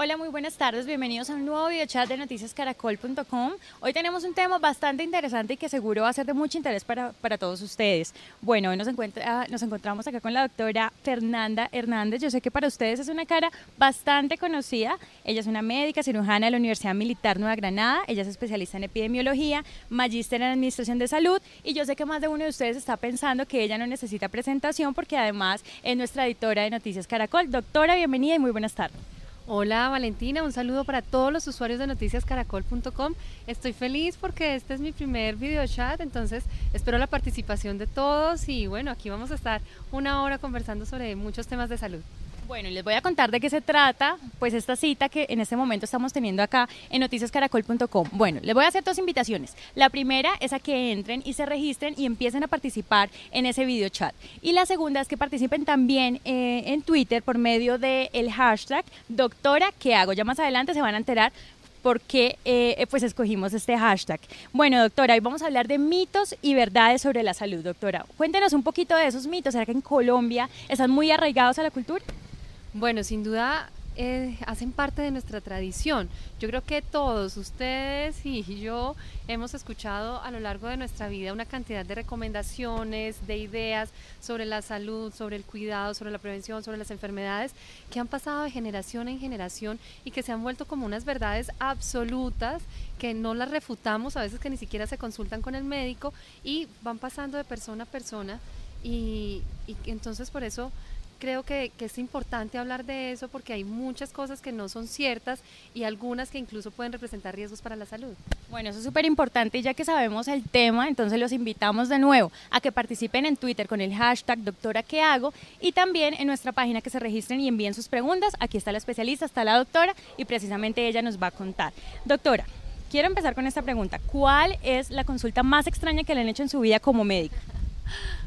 Hola, muy buenas tardes, bienvenidos a un nuevo videochat de noticiascaracol.com. Hoy tenemos un tema bastante interesante y que seguro va a ser de mucho interés para todos ustedes. Bueno, hoy nos encontramos acá con la doctora Fernanda Hernández. Yo sé que para ustedes es una cara bastante conocida. Ella es una médica cirujana de la Universidad Militar Nueva Granada. Ella es especialista en epidemiología, magíster en administración de salud y yo sé que más de uno de ustedes está pensando que ella no necesita presentación porque además es nuestra editora de Noticias Caracol. Doctora, bienvenida y muy buenas tardes. Hola Valentina, un saludo para todos los usuarios de noticiascaracol.com. Estoy feliz porque este es mi primer video chat, entonces espero la participación de todos y bueno, aquí vamos a estar una hora conversando sobre muchos temas de salud. Bueno, y les voy a contar de qué se trata, pues esta cita que en este momento estamos teniendo acá en noticiascaracol.com. Bueno, les voy a hacer dos invitaciones. La primera es a que entren y se registren y empiecen a participar en ese video chat. Y la segunda es que participen también en Twitter por medio del hashtag doctora, ¿qué hago? Ya más adelante se van a enterar por qué pues escogimos este hashtag. Bueno, doctora, hoy vamos a hablar de mitos y verdades sobre la salud, doctora. Cuéntenos un poquito de esos mitos. ¿Será que en Colombia están muy arraigados a la cultura? Bueno, sin duda hacen parte de nuestra tradición. Yo creo que todos ustedes y yo hemos escuchado a lo largo de nuestra vida una cantidad de recomendaciones, de ideas sobre la salud, sobre el cuidado, sobre la prevención, sobre las enfermedades que han pasado de generación en generación y que se han vuelto como unas verdades absolutas que no las refutamos, a veces que ni siquiera se consultan con el médico y van pasando de persona a persona y entonces por eso creo que es importante hablar de eso porque hay muchas cosas que no son ciertas y algunas que incluso pueden representar riesgos para la salud. Bueno, eso es súper importante y ya que sabemos el tema, entonces los invitamos de nuevo a que participen en Twitter con el hashtag doctora qué hago y también en nuestra página que se registren y envíen sus preguntas. Aquí está la especialista, está la doctora y precisamente ella nos va a contar. Doctora, quiero empezar con esta pregunta. ¿Cuál es la consulta más extraña que le han hecho en su vida como médica?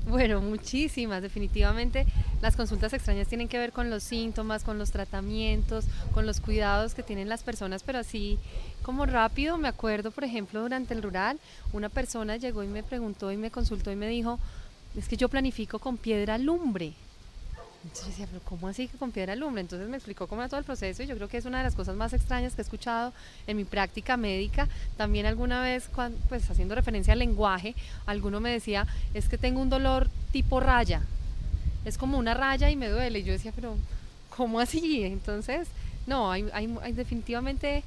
Bueno, muchísimas, definitivamente las consultas extrañas tienen que ver con los síntomas, con los tratamientos, con los cuidados que tienen las personas, pero así como rápido, me acuerdo, por ejemplo, durante el rural, una persona llegó y me preguntó y me consultó y me dijo, es que yo planifico con piedra lumbre. Entonces yo decía, pero ¿cómo así que con piedra lumbre? Entonces me explicó cómo era todo el proceso y yo creo que es una de las cosas más extrañas que he escuchado en mi práctica médica. También alguna vez, pues haciendo referencia al lenguaje, alguno me decía, es que tengo un dolor tipo raya, es como una raya y me duele. Y yo decía, pero ¿cómo así? Entonces, no, hay definitivamente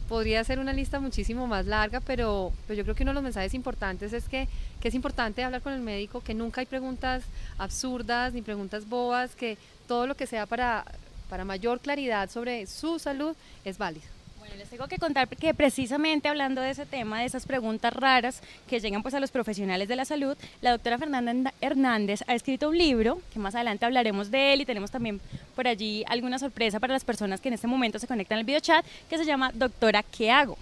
podría ser una lista muchísimo más larga, pero yo creo que uno de los mensajes importantes es que es importante hablar con el médico, que nunca hay preguntas absurdas ni preguntas bobas, que todo lo que sea para mayor claridad sobre su salud es válido. Bueno, les tengo que contar que precisamente hablando de ese tema, de esas preguntas raras que llegan pues a los profesionales de la salud, la doctora Fernanda Hernández ha escrito un libro, que más adelante hablaremos de él y tenemos también por allí alguna sorpresa para las personas que en este momento se conectan al videochat, que se llama Doctora, ¿qué hago?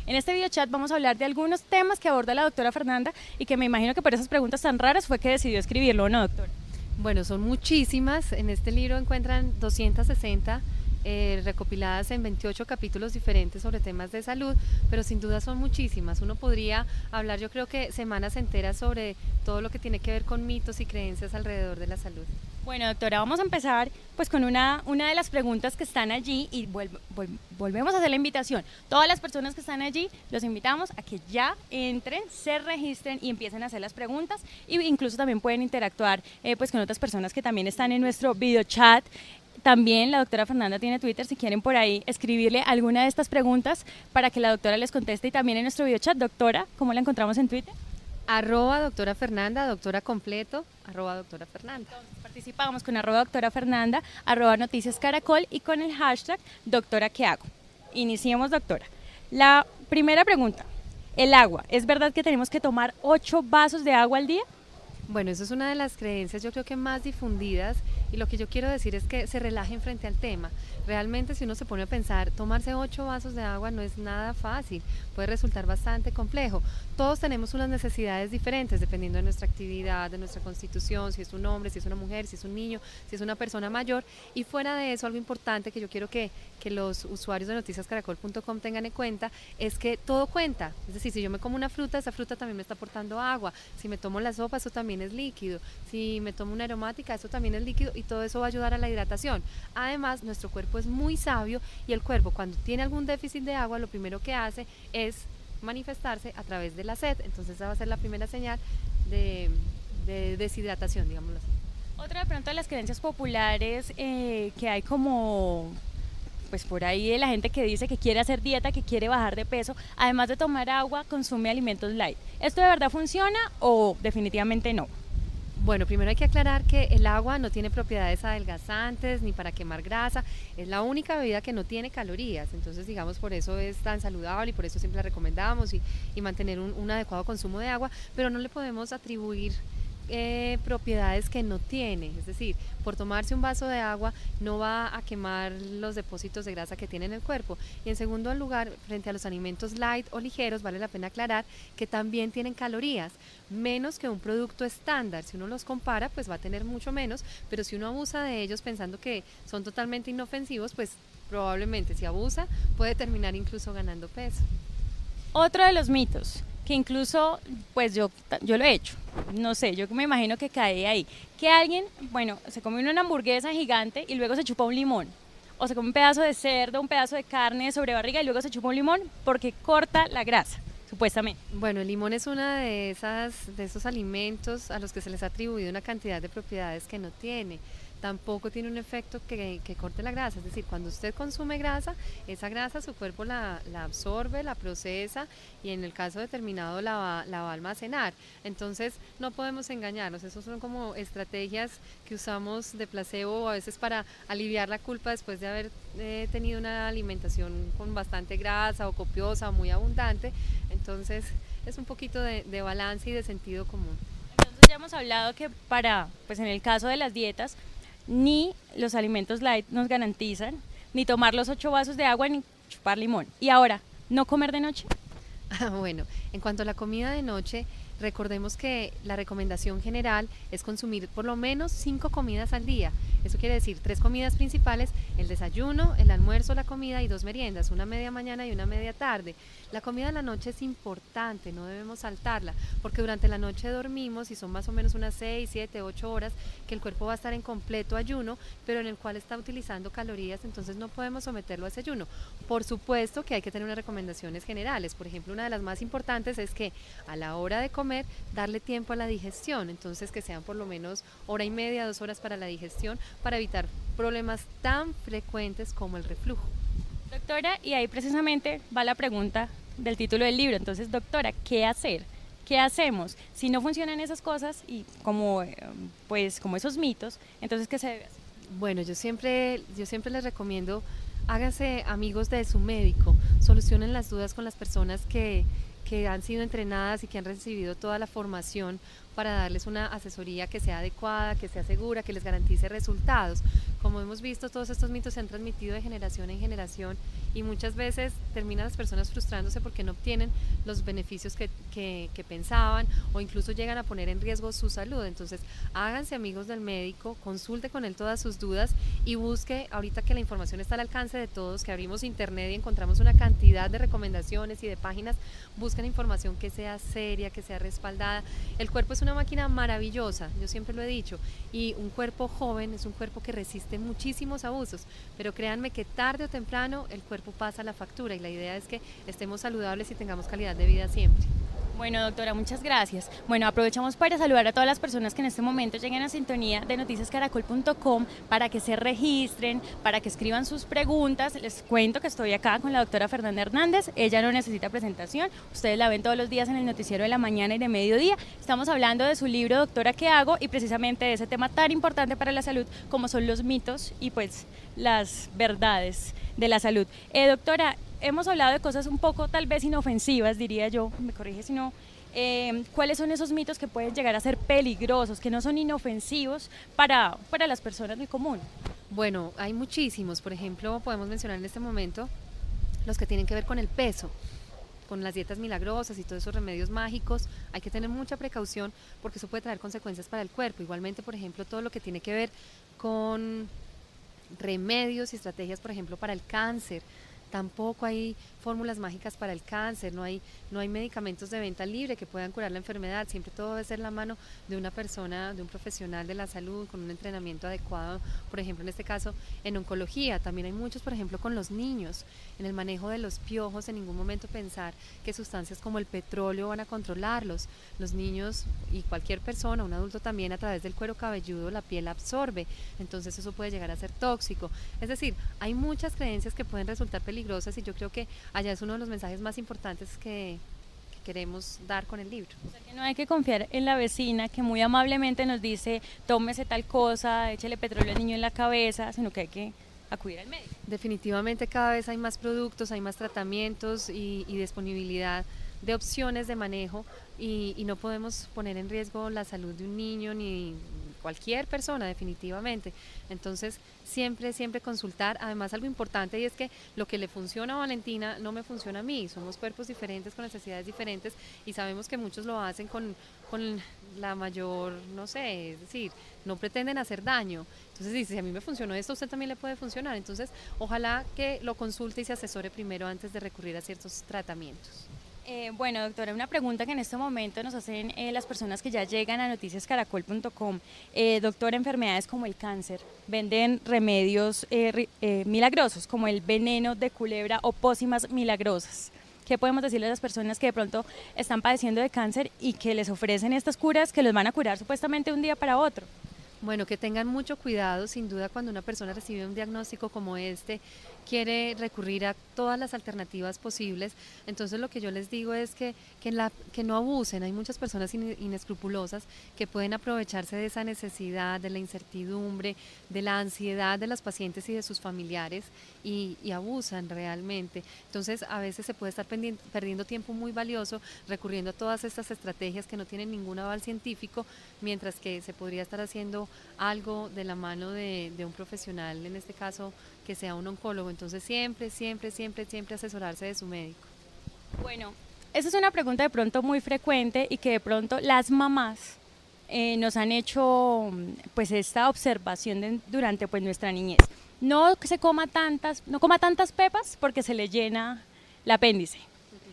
En este videochat vamos a hablar de algunos temas que aborda la doctora Fernanda y que me imagino que por esas preguntas tan raras fue que decidió escribirlo, ¿no, doctora? Bueno, son muchísimas. En este libro encuentran 260 recopiladas en 28 capítulos diferentes sobre temas de salud, pero sin duda son muchísimas. Uno podría hablar, yo creo que semanas enteras sobre todo lo que tiene que ver con mitos y creencias alrededor de la salud. Bueno, doctora, vamos a empezar pues con una de las preguntas que están allí y volvemos a hacer la invitación. Todas las personas que están allí, los invitamos a que ya entren, se registren y empiecen a hacer las preguntas e incluso también pueden interactuar pues con otras personas que también están en nuestro video chat. También la doctora Fernanda tiene Twitter, si quieren por ahí escribirle alguna de estas preguntas para que la doctora les conteste y también en nuestro video chat. Doctora, ¿cómo la encontramos en Twitter? Arroba doctora Fernanda, doctora completo, arroba doctora Fernanda. Entonces, participamos con arroba doctora Fernanda, arroba noticias caracol y con el hashtag doctora qué hago. Iniciemos, doctora. La primera pregunta, el agua. ¿Es verdad que tenemos que tomar 8 vasos de agua al día? Bueno, eso es una de las creencias yo creo que más difundidas y lo que yo quiero decir es que se relajen frente al tema. Realmente si uno se pone a pensar, tomarse 8 vasos de agua no es nada fácil, puede resultar bastante complejo. Todos tenemos unas necesidades diferentes dependiendo de nuestra actividad, de nuestra constitución, si es un hombre, si es una mujer, si es un niño, si es una persona mayor. Y fuera de eso, algo importante que yo quiero que los usuarios de noticiascaracol.com tengan en cuenta es que todo cuenta. Es decir, si yo me como una fruta, esa fruta también me está aportando agua. Si me tomo la sopa, eso también es líquido. Si me tomo una aromática, eso también es líquido. y todo eso va a ayudar a la hidratación. Además, nuestro cuerpo es muy sabio y el cuerpo cuando tiene algún déficit de agua, lo primero que hace es manifestarse a través de la sed. Entonces esa va a ser la primera señal de, de deshidratación, digámoslo así. Otra de pronto de las creencias populares que hay como pues por ahí de la gente que dice que quiere hacer dieta, que quiere bajar de peso, además de tomar agua, consume alimentos light. ¿Esto de verdad funciona o definitivamente no? Bueno, primero hay que aclarar que el agua no tiene propiedades adelgazantes ni para quemar grasa, es la única bebida que no tiene calorías, entonces digamos por eso es tan saludable y por eso siempre la recomendamos y mantener un adecuado consumo de agua, pero no le podemos atribuir propiedades que no tiene, es decir, por tomarse un vaso de agua no va a quemar los depósitos de grasa que tiene en el cuerpo. Y en segundo lugar, frente a los alimentos light o ligeros, vale la pena aclarar que también tienen calorías, menos que un producto estándar. Si uno los compara, pues va a tener mucho menos, pero si uno abusa de ellos pensando que son totalmente inofensivos, pues probablemente si abusa puede terminar incluso ganando peso. Otro de los mitos, que incluso pues yo lo he hecho, no sé, yo me imagino que cae ahí, que alguien, bueno, se come una hamburguesa gigante y luego se chupa un limón, o se come un pedazo de cerdo, un pedazo de carne de sobrebarriga y luego se chupa un limón porque corta la grasa, supuestamente. Bueno, el limón es una de esos alimentos a los que se les ha atribuido una cantidad de propiedades que no tiene. Tampoco tiene un efecto que corte la grasa, es decir, cuando usted consume grasa, esa grasa su cuerpo la absorbe, la procesa y en el caso determinado la va a almacenar. Entonces no podemos engañarnos, esos son como estrategias que usamos de placebo o a veces para aliviar la culpa después de haber tenido una alimentación con bastante grasa o copiosa o muy abundante. Entonces es un poquito de balance y de sentido común. Entonces ya hemos hablado que pues en el caso de las dietas, ni los alimentos light nos garantizan, ni tomar los 8 vasos de agua, ni chupar limón. Y ahora, ¿no comer de noche? Bueno, en cuanto a la comida de noche, recordemos que la recomendación general es consumir por lo menos 5 comidas al día. Eso quiere decir 3 comidas principales, el desayuno, el almuerzo, la comida y 2 meriendas, una media mañana y una media tarde. La comida de la noche es importante, no debemos saltarla, porque durante la noche dormimos y son más o menos unas 6, 7, 8 horas que el cuerpo va a estar en completo ayuno, pero en el cual está utilizando calorías, entonces no podemos someterlo a ese ayuno. Por supuesto que hay que tener unas recomendaciones generales, por ejemplo, una de las más importantes es que a la hora de comer, darle tiempo a la digestión, entonces que sean por lo menos hora y media, 2 horas para la digestión, para evitar problemas tan frecuentes como el reflujo. Doctora, y ahí precisamente va la pregunta del título del libro. Entonces, doctora, ¿qué hacer? ¿Qué hacemos? Si no funcionan esas cosas y pues como esos mitos, entonces ¿qué se debe hacer? Bueno, yo siempre les recomiendo, háganse amigos de su médico, solucionen las dudas con las personas que han sido entrenadas y que han recibido toda la formación para darles una asesoría que sea adecuada, que sea segura, que les garantice resultados. Como hemos visto, todos estos mitos se han transmitido de generación en generación y muchas veces terminan las personas frustrándose porque no obtienen los beneficios que pensaban o incluso llegan a poner en riesgo su salud. Entonces, háganse amigos del médico, consulte con él todas sus dudas y busque, ahorita que la información está al alcance de todos, que abrimos internet y encontramos una cantidad de recomendaciones y de páginas, busquen información que sea seria, que sea respaldada. El cuerpo es una máquina maravillosa, yo siempre lo he dicho, y un cuerpo joven es un cuerpo que resiste muchísimos abusos, pero créanme que tarde o temprano el cuerpo pasa la factura y la idea es que estemos saludables y tengamos calidad de vida siempre. Bueno, doctora, muchas gracias. Bueno, aprovechamos para saludar a todas las personas que en este momento lleguen a sintonía de noticiascaracol.com para que se registren, para que escriban sus preguntas. Les cuento que estoy acá con la doctora Fernanda Hernández. Ella no necesita presentación. Ustedes la ven todos los días en el noticiero de la mañana y de mediodía. Estamos hablando de su libro, Doctora, ¿qué hago? Y precisamente de ese tema tan importante para la salud como son los mitos y pues las verdades de la salud. Doctora, hemos hablado de cosas un poco tal vez inofensivas, diría yo, me corrige si no. ¿Cuáles son esos mitos que pueden llegar a ser peligrosos, que no son inofensivos para las personas del común? Bueno, hay muchísimos. Por ejemplo, podemos mencionar en este momento los que tienen que ver con el peso, con las dietas milagrosas y todos esos remedios mágicos. Hay que tener mucha precaución porque eso puede traer consecuencias para el cuerpo. Igualmente, por ejemplo, todo lo que tiene que ver con remedios y estrategias, por ejemplo, para el cáncer. Tampoco hay fórmulas mágicas para el cáncer, no hay medicamentos de venta libre que puedan curar la enfermedad, siempre todo debe ser la mano de una persona, de un profesional de la salud, con un entrenamiento adecuado, por ejemplo, en este caso, en oncología. También hay muchos, por ejemplo, con los niños, en el manejo de los piojos, en ningún momento pensar que sustancias como el petróleo van a controlarlos. Los niños y cualquier persona, un adulto también, a través del cuero cabelludo, la piel absorbe, entonces eso puede llegar a ser tóxico. Es decir, hay muchas creencias que pueden resultar peligrosas y yo creo que allá es uno de los mensajes más importantes que queremos dar con el libro. O sea, que no hay que confiar en la vecina que muy amablemente nos dice tómese tal cosa, échele petróleo al niño en la cabeza, sino que hay que acudir al médico. Definitivamente cada vez hay más productos, hay más tratamientos y disponibilidad de opciones de manejo y no podemos poner en riesgo la salud de un niño ni cualquier persona definitivamente. Entonces siempre, siempre consultar. Además algo importante y es que lo que le funciona a Valentina no me funciona a mí. Somos cuerpos diferentes con necesidades diferentes y sabemos que muchos lo hacen con la mayor, no sé, es decir, no pretenden hacer daño. Entonces dice, si a mí me funcionó esto, a usted también le puede funcionar. Entonces ojalá que lo consulte y se asesore primero antes de recurrir a ciertos tratamientos. Bueno, doctora, una pregunta que en este momento nos hacen las personas que ya llegan a noticiascaracol.com. Doctora, enfermedades como el cáncer, ¿venden remedios milagrosos como el veneno de culebra o pócimas milagrosas? ¿Qué podemos decirle a las personas que de pronto están padeciendo de cáncer y que les ofrecen estas curas que los van a curar supuestamente de un día para otro? Bueno, que tengan mucho cuidado, sin duda, cuando una persona recibe un diagnóstico como este, quiere recurrir a todas las alternativas posibles. Entonces lo que yo les digo es que no abusen. Hay muchas personas inescrupulosas que pueden aprovecharse de esa necesidad, de la incertidumbre, de la ansiedad de las pacientes y de sus familiares y abusan realmente. Entonces a veces se puede estar perdiendo tiempo muy valioso recurriendo a todas estas estrategias que no tienen ningún aval científico, mientras que se podría estar haciendo algo de la mano de un profesional, en este caso que sea un oncólogo. Entonces siempre, siempre, siempre, siempre asesorarse de su médico. Bueno, esa es una pregunta de pronto muy frecuente y que de pronto las mamás nos han hecho pues esta observación durante pues nuestra niñez. No coma tantas pepas porque se le llena el apéndice,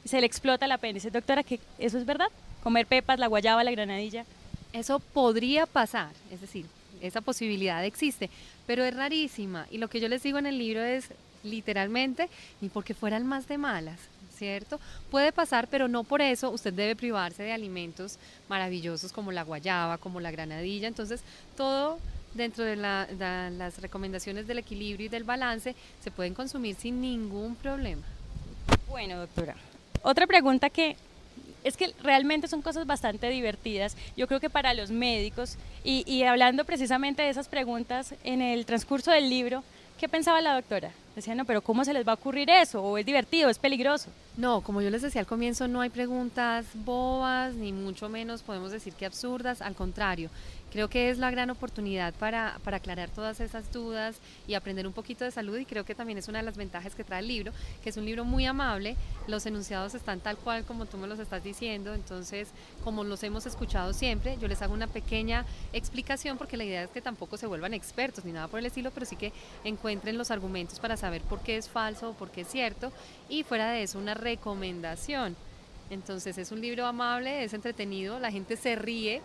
se le explota el apéndice. Doctora, ¿que eso es verdad? ¿Comer pepas, la guayaba, la granadilla? Eso podría pasar, es decir, esa posibilidad existe, pero es rarísima. Y lo que yo les digo en el libro es, literalmente, ni porque fueran más de malas, ¿cierto? Puede pasar, pero no por eso usted debe privarse de alimentos maravillosos como la guayaba, como la granadilla. Entonces, todo dentro de las recomendaciones del equilibrio y del balance se pueden consumir sin ningún problema. Bueno, doctora, otra pregunta que es que realmente son cosas bastante divertidas, yo creo que para los médicos, y hablando precisamente de esas preguntas en el transcurso del libro, ¿qué pensaba la doctora? Decía, no, pero ¿cómo se les va a ocurrir eso? ¿O es divertido, es peligroso? No, como yo les decía al comienzo, no hay preguntas bobas, ni mucho menos podemos decir que absurdas, al contrario. Creo que es la gran oportunidad para aclarar todas esas dudas y aprender un poquito de salud, y creo que también es una de las ventajas que trae el libro, que es un libro muy amable, los enunciados están tal cual como tú me los estás diciendo, entonces como los hemos escuchado siempre, yo les hago una pequeña explicación porque la idea es que tampoco se vuelvan expertos ni nada por el estilo, pero sí que encuentren los argumentos para saber por qué es falso o por qué es cierto, y fuera de eso una recomendación. Entonces es un libro amable, es entretenido, la gente se ríe.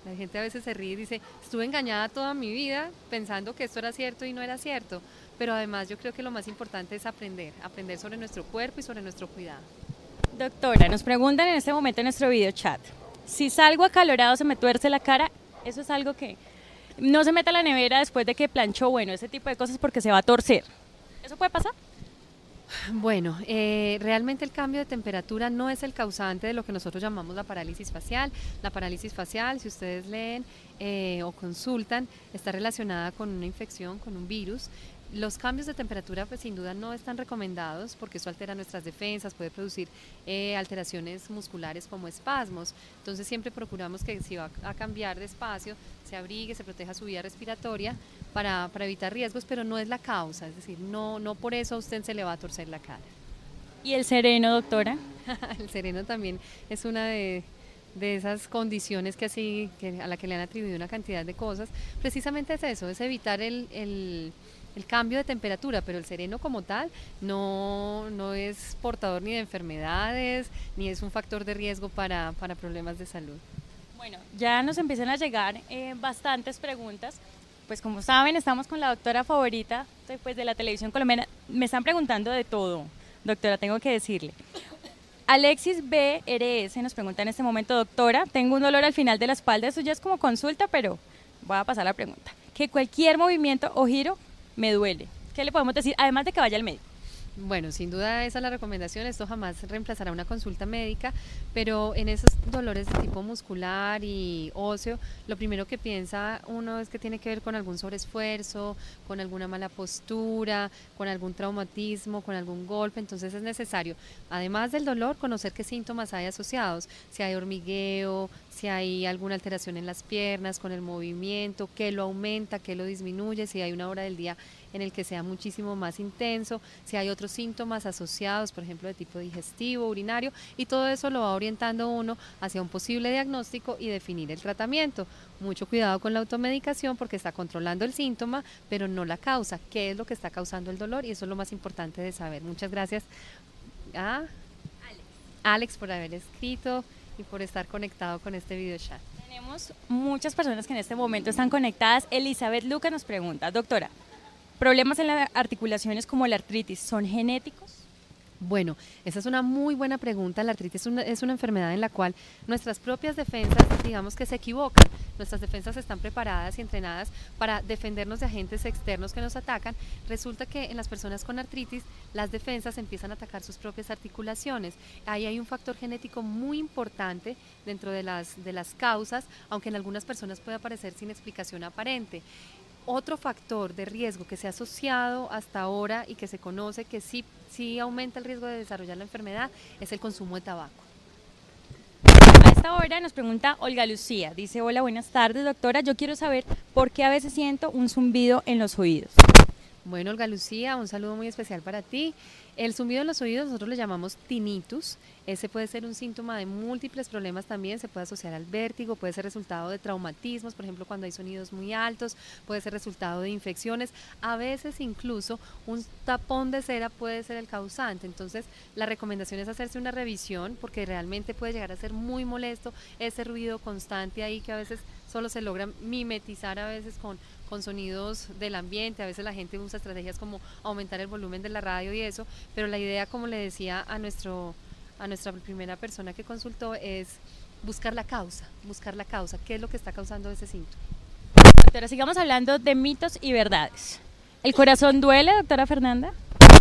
La gente a veces se ríe y dice, estuve engañada toda mi vida pensando que esto era cierto y no era cierto. Pero además yo creo que lo más importante es aprender sobre nuestro cuerpo y sobre nuestro cuidado. Doctora, nos preguntan en este momento en nuestro video chat, si salgo acalorado se me tuerce la cara, eso es algo que no se meta a la nevera después de que planchó, bueno, ese tipo de cosas porque se va a torcer. ¿Eso puede pasar? Bueno, realmente el cambio de temperatura no es el causante de lo que nosotros llamamos la parálisis facial. La parálisis facial, si ustedes leen o consultan, está relacionada con una infección, con un virus. Los cambios de temperatura pues sin duda no están recomendados porque eso altera nuestras defensas, puede producir alteraciones musculares como espasmos. Entonces siempre procuramos que si va a cambiar de espacio, se abrigue, se proteja su vía respiratoria para evitar riesgos, pero no es la causa, es decir, no por eso a usted se le va a torcer la cara. ¿Y el sereno, doctora? El sereno también es una de esas condiciones que a la que le han atribuido una cantidad de cosas. Precisamente es eso, es evitar el cambio de temperatura, pero el sereno como tal no es portador ni de enfermedades, ni es un factor de riesgo para problemas de salud. Bueno, ya nos empiezan a llegar bastantes preguntas. Pues como saben, estamos con la doctora favorita pues, de la televisión colombiana. Me están preguntando de todo, doctora, tengo que decirle. Alexis BRS nos pregunta en este momento, doctora, tengo un dolor al final de la espalda, eso ya es como consulta, pero voy a pasar la pregunta. Que cualquier movimiento o giro me duele. ¿Qué le podemos decir? Además de que vaya al médico. Bueno, sin duda esa es la recomendación, esto jamás reemplazará una consulta médica, pero en esos dolores de tipo muscular y óseo, lo primero que piensa uno es que tiene que ver con algún sobreesfuerzo, con alguna mala postura, con algún traumatismo, con algún golpe, entonces es necesario, además del dolor, conocer qué síntomas hay asociados, si hay hormigueo, si hay alguna alteración en las piernas, con el movimiento, qué lo aumenta, qué lo disminuye, si hay una hora del día en el que sea muchísimo más intenso, si hay otros síntomas asociados, por ejemplo, de tipo digestivo, urinario, y todo eso lo va orientando uno hacia un posible diagnóstico y definir el tratamiento. Mucho cuidado con la automedicación porque está controlando el síntoma, pero no la causa. ¿Qué es lo que está causando el dolor? Y eso es lo más importante de saber. Muchas gracias a Alex por haber escrito y por estar conectado con este video chat. Tenemos muchas personas que en este momento están conectadas. Elizabeth Luca nos pregunta, doctora, ¿problemas en las articulaciones como la artritis son genéticos? Bueno, esa es una muy buena pregunta. La artritis es una enfermedad en la cual nuestras propias defensas, digamos que se equivocan. Nuestras defensas están preparadas y entrenadas para defendernos de agentes externos que nos atacan. Resulta que en las personas con artritis, las defensas empiezan a atacar sus propias articulaciones. Ahí hay un factor genético muy importante dentro de las causas, aunque en algunas personas puede aparecer sin explicación aparente. Otro factor de riesgo que se ha asociado hasta ahora y que se conoce que sí aumenta el riesgo de desarrollar la enfermedad es el consumo de tabaco. A esta hora nos pregunta Olga Lucía, dice, hola, buenas tardes, doctora, yo quiero saber por qué a veces siento un zumbido en los oídos. Bueno, Olga Lucía, un saludo muy especial para ti. El zumbido en los oídos nosotros le llamamos tinnitus. Ese puede ser un síntoma de múltiples problemas también, se puede asociar al vértigo, puede ser resultado de traumatismos, por ejemplo, cuando hay sonidos muy altos, puede ser resultado de infecciones, a veces incluso un tapón de cera puede ser el causante. Entonces, la recomendación es hacerse una revisión porque realmente puede llegar a ser muy molesto ese ruido constante ahí que a veces solo se logra mimetizar a veces con sonidos del ambiente. A veces la gente usa estrategias como aumentar el volumen de la radio y eso, pero la idea, como le decía a nuestra primera persona que consultó, es buscar la causa, qué es lo que está causando ese síntoma. Doctora, sigamos hablando de mitos y verdades. ¿El corazón duele, doctora Fernanda?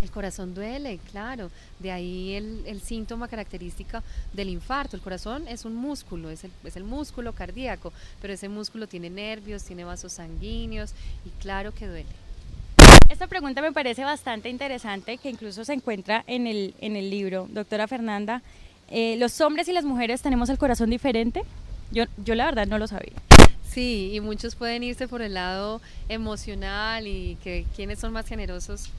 El corazón duele, claro, de ahí el síntoma característico del infarto. El corazón es un músculo, es el músculo cardíaco, pero ese músculo tiene nervios, tiene vasos sanguíneos y claro que duele. Esta pregunta me parece bastante interesante, que incluso se encuentra en el libro, doctora Fernanda. ¿Los hombres y las mujeres tenemos el corazón diferente? Yo la verdad no lo sabía. Sí, y muchos pueden irse por el lado emocional y que quiénes son más generosos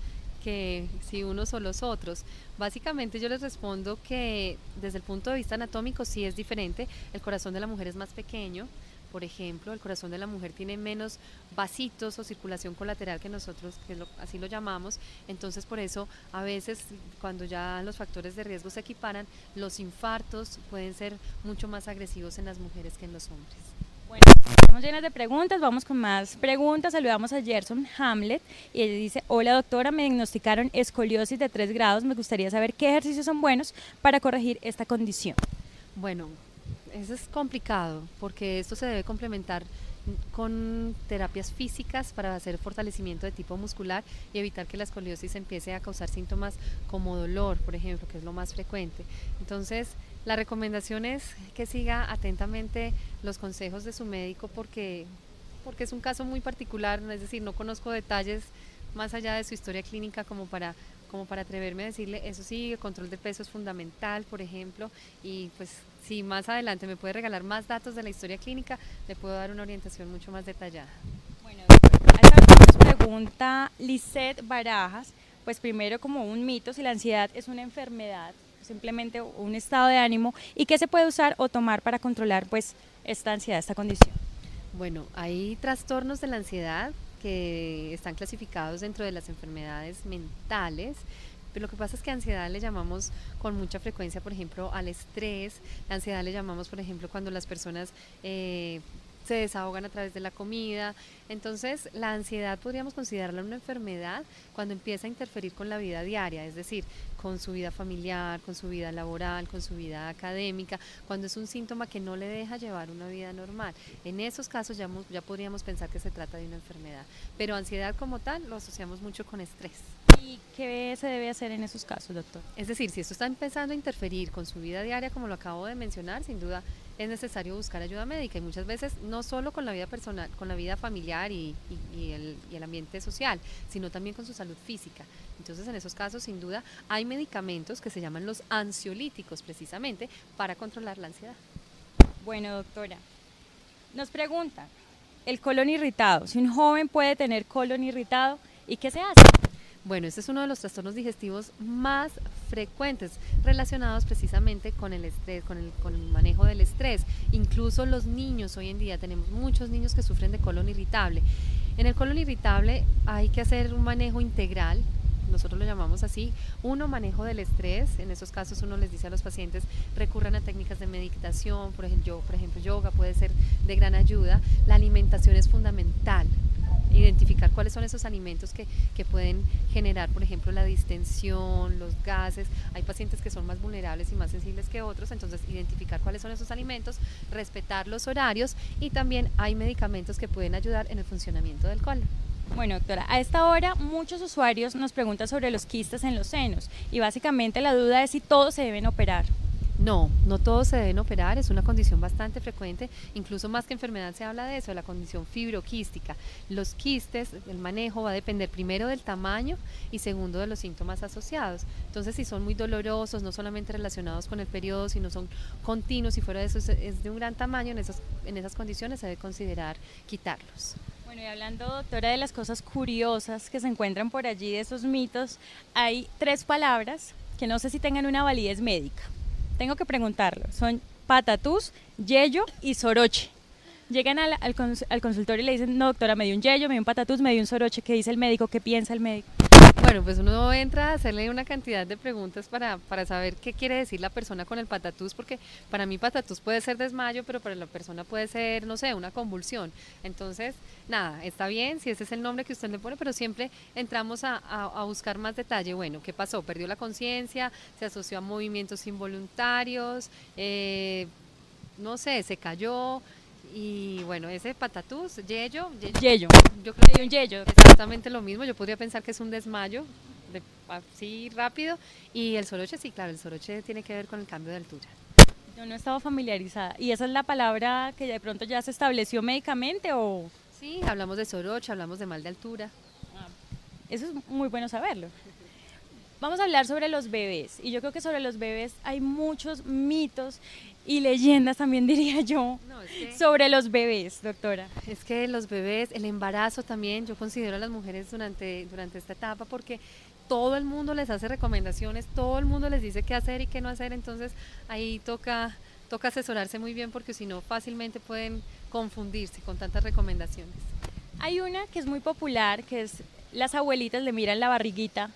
que si unos o los otros. Básicamente yo les respondo que desde el punto de vista anatómico sí es diferente. El corazón de la mujer es más pequeño. Por ejemplo, el corazón de la mujer tiene menos vasitos o circulación colateral que nosotros, así lo llamamos. Entonces, por eso, a veces, cuando ya los factores de riesgo se equiparan, los infartos pueden ser mucho más agresivos en las mujeres que en los hombres. Bueno, estamos llenas de preguntas, vamos con más preguntas. Saludamos a Gerson Hamlet y ella dice, hola doctora, me diagnosticaron escoliosis de 3 grados, me gustaría saber qué ejercicios son buenos para corregir esta condición. Bueno, eso es complicado porque esto se debe complementar con terapias físicas para hacer fortalecimiento de tipo muscular y evitar que la escoliosis empiece a causar síntomas como dolor, por ejemplo, que es lo más frecuente. Entonces, la recomendación es que siga atentamente los consejos de su médico porque es un caso muy particular, es decir, no conozco detalles más allá de su historia clínica como para atreverme a decirle. Eso sí, el control de peso es fundamental, por ejemplo, y pues si más adelante me puede regalar más datos de la historia clínica, le puedo dar una orientación mucho más detallada. Bueno, a esta nos pregunta Lisette Barajas, pues primero como un mito, si la ansiedad es una enfermedad, simplemente un estado de ánimo, y qué se puede usar o tomar para controlar pues esta ansiedad, esta condición. Bueno, hay trastornos de la ansiedad que están clasificados dentro de las enfermedades mentales. Pero lo que pasa es que ansiedad le llamamos con mucha frecuencia, por ejemplo, al estrés. La ansiedad le llamamos, por ejemplo, cuando las personas se desahogan a través de la comida. Entonces, la ansiedad podríamos considerarla una enfermedad cuando empieza a interferir con la vida diaria, es decir, con su vida familiar, con su vida laboral, con su vida académica, cuando es un síntoma que no le deja llevar una vida normal. En esos casos ya podríamos pensar que se trata de una enfermedad, pero ansiedad como tal lo asociamos mucho con estrés. ¿Y qué se debe hacer en esos casos, doctor? Es decir, si esto está empezando a interferir con su vida diaria, como lo acabo de mencionar, sin duda es necesario buscar ayuda médica, y muchas veces no solo con la vida personal, con la vida familiar y el ambiente social, sino también con su salud física. Entonces, en esos casos, sin duda, hay medicamentos que se llaman los ansiolíticos, precisamente para controlar la ansiedad. Bueno, doctora, nos preguntan, el colon irritado, si un joven puede tener colon irritado, ¿y qué se hace? Bueno, este es uno de los trastornos digestivos más frecuentes relacionados precisamente con el estrés, con el manejo del estrés. Incluso los niños hoy en día, tenemos muchos niños que sufren de colon irritable. En el colon irritable hay que hacer un manejo integral, nosotros lo llamamos así, manejo del estrés. En esos casos uno les dice a los pacientes recurran a técnicas de meditación, por ejemplo yoga puede ser de gran ayuda. La alimentación es fundamental, identificar cuáles son esos alimentos que pueden generar, por ejemplo, la distensión, los gases. Hay pacientes que son más vulnerables y más sensibles que otros, entonces identificar cuáles son esos alimentos, respetar los horarios, y también hay medicamentos que pueden ayudar en el funcionamiento del colon. Bueno, doctora, a esta hora muchos usuarios nos preguntan sobre los quistes en los senos y básicamente la duda es si todos se deben operar. No todos se deben operar, es una condición bastante frecuente, incluso más que enfermedad se habla de eso, de la condición fibroquística. Los quistes, el manejo va a depender primero del tamaño y segundo de los síntomas asociados. Entonces, si son muy dolorosos, no solamente relacionados con el periodo, sino son continuos y fuera de eso es de un gran tamaño, en esas condiciones se debe considerar quitarlos. Bueno, y hablando, doctora, de las cosas curiosas que se encuentran por allí, de esos mitos, hay 3 palabras que no sé si tengan una validez médica. Tengo que preguntarlo, son patatús, yello y soroche. Llegan al consultorio y le dicen, no doctora, me dio un yello, me dio un patatús, me dio un soroche. ¿Qué dice el médico? ¿Qué piensa el médico? Bueno, pues uno entra a hacerle una cantidad de preguntas para saber qué quiere decir la persona con el patatús, porque para mí patatús puede ser desmayo, pero para la persona puede ser, no sé, una convulsión. Entonces, nada, está bien si ese es el nombre que usted le pone, pero siempre entramos a buscar más detalle. Bueno, ¿qué pasó? ¿Perdió la conciencia? ¿Se asoció a movimientos involuntarios? No sé, ¿se cayó? Y bueno, ese patatús, yello, yo creo que un yello. exactamente lo mismo. Yo podría pensar que es un desmayo, así rápido. Y el soroche, sí, claro, el soroche tiene que ver con el cambio de altura. Yo no estaba familiarizada. ¿Y esa es la palabra que de pronto ya se estableció médicamente o...? Sí, hablamos de soroche, hablamos de mal de altura. Eso es muy bueno saberlo. Vamos a hablar sobre los bebés, y yo creo que sobre los bebés hay muchos mitos y leyendas también, diría yo, sobre los bebés, doctora. Es que los bebés, el embarazo también, yo considero a las mujeres durante esta etapa, porque todo el mundo les hace recomendaciones, todo el mundo les dice qué hacer y qué no hacer, entonces ahí toca asesorarse muy bien, porque si no fácilmente pueden confundirse con tantas recomendaciones. Hay una que es muy popular, que es las abuelitas le miran la barriguita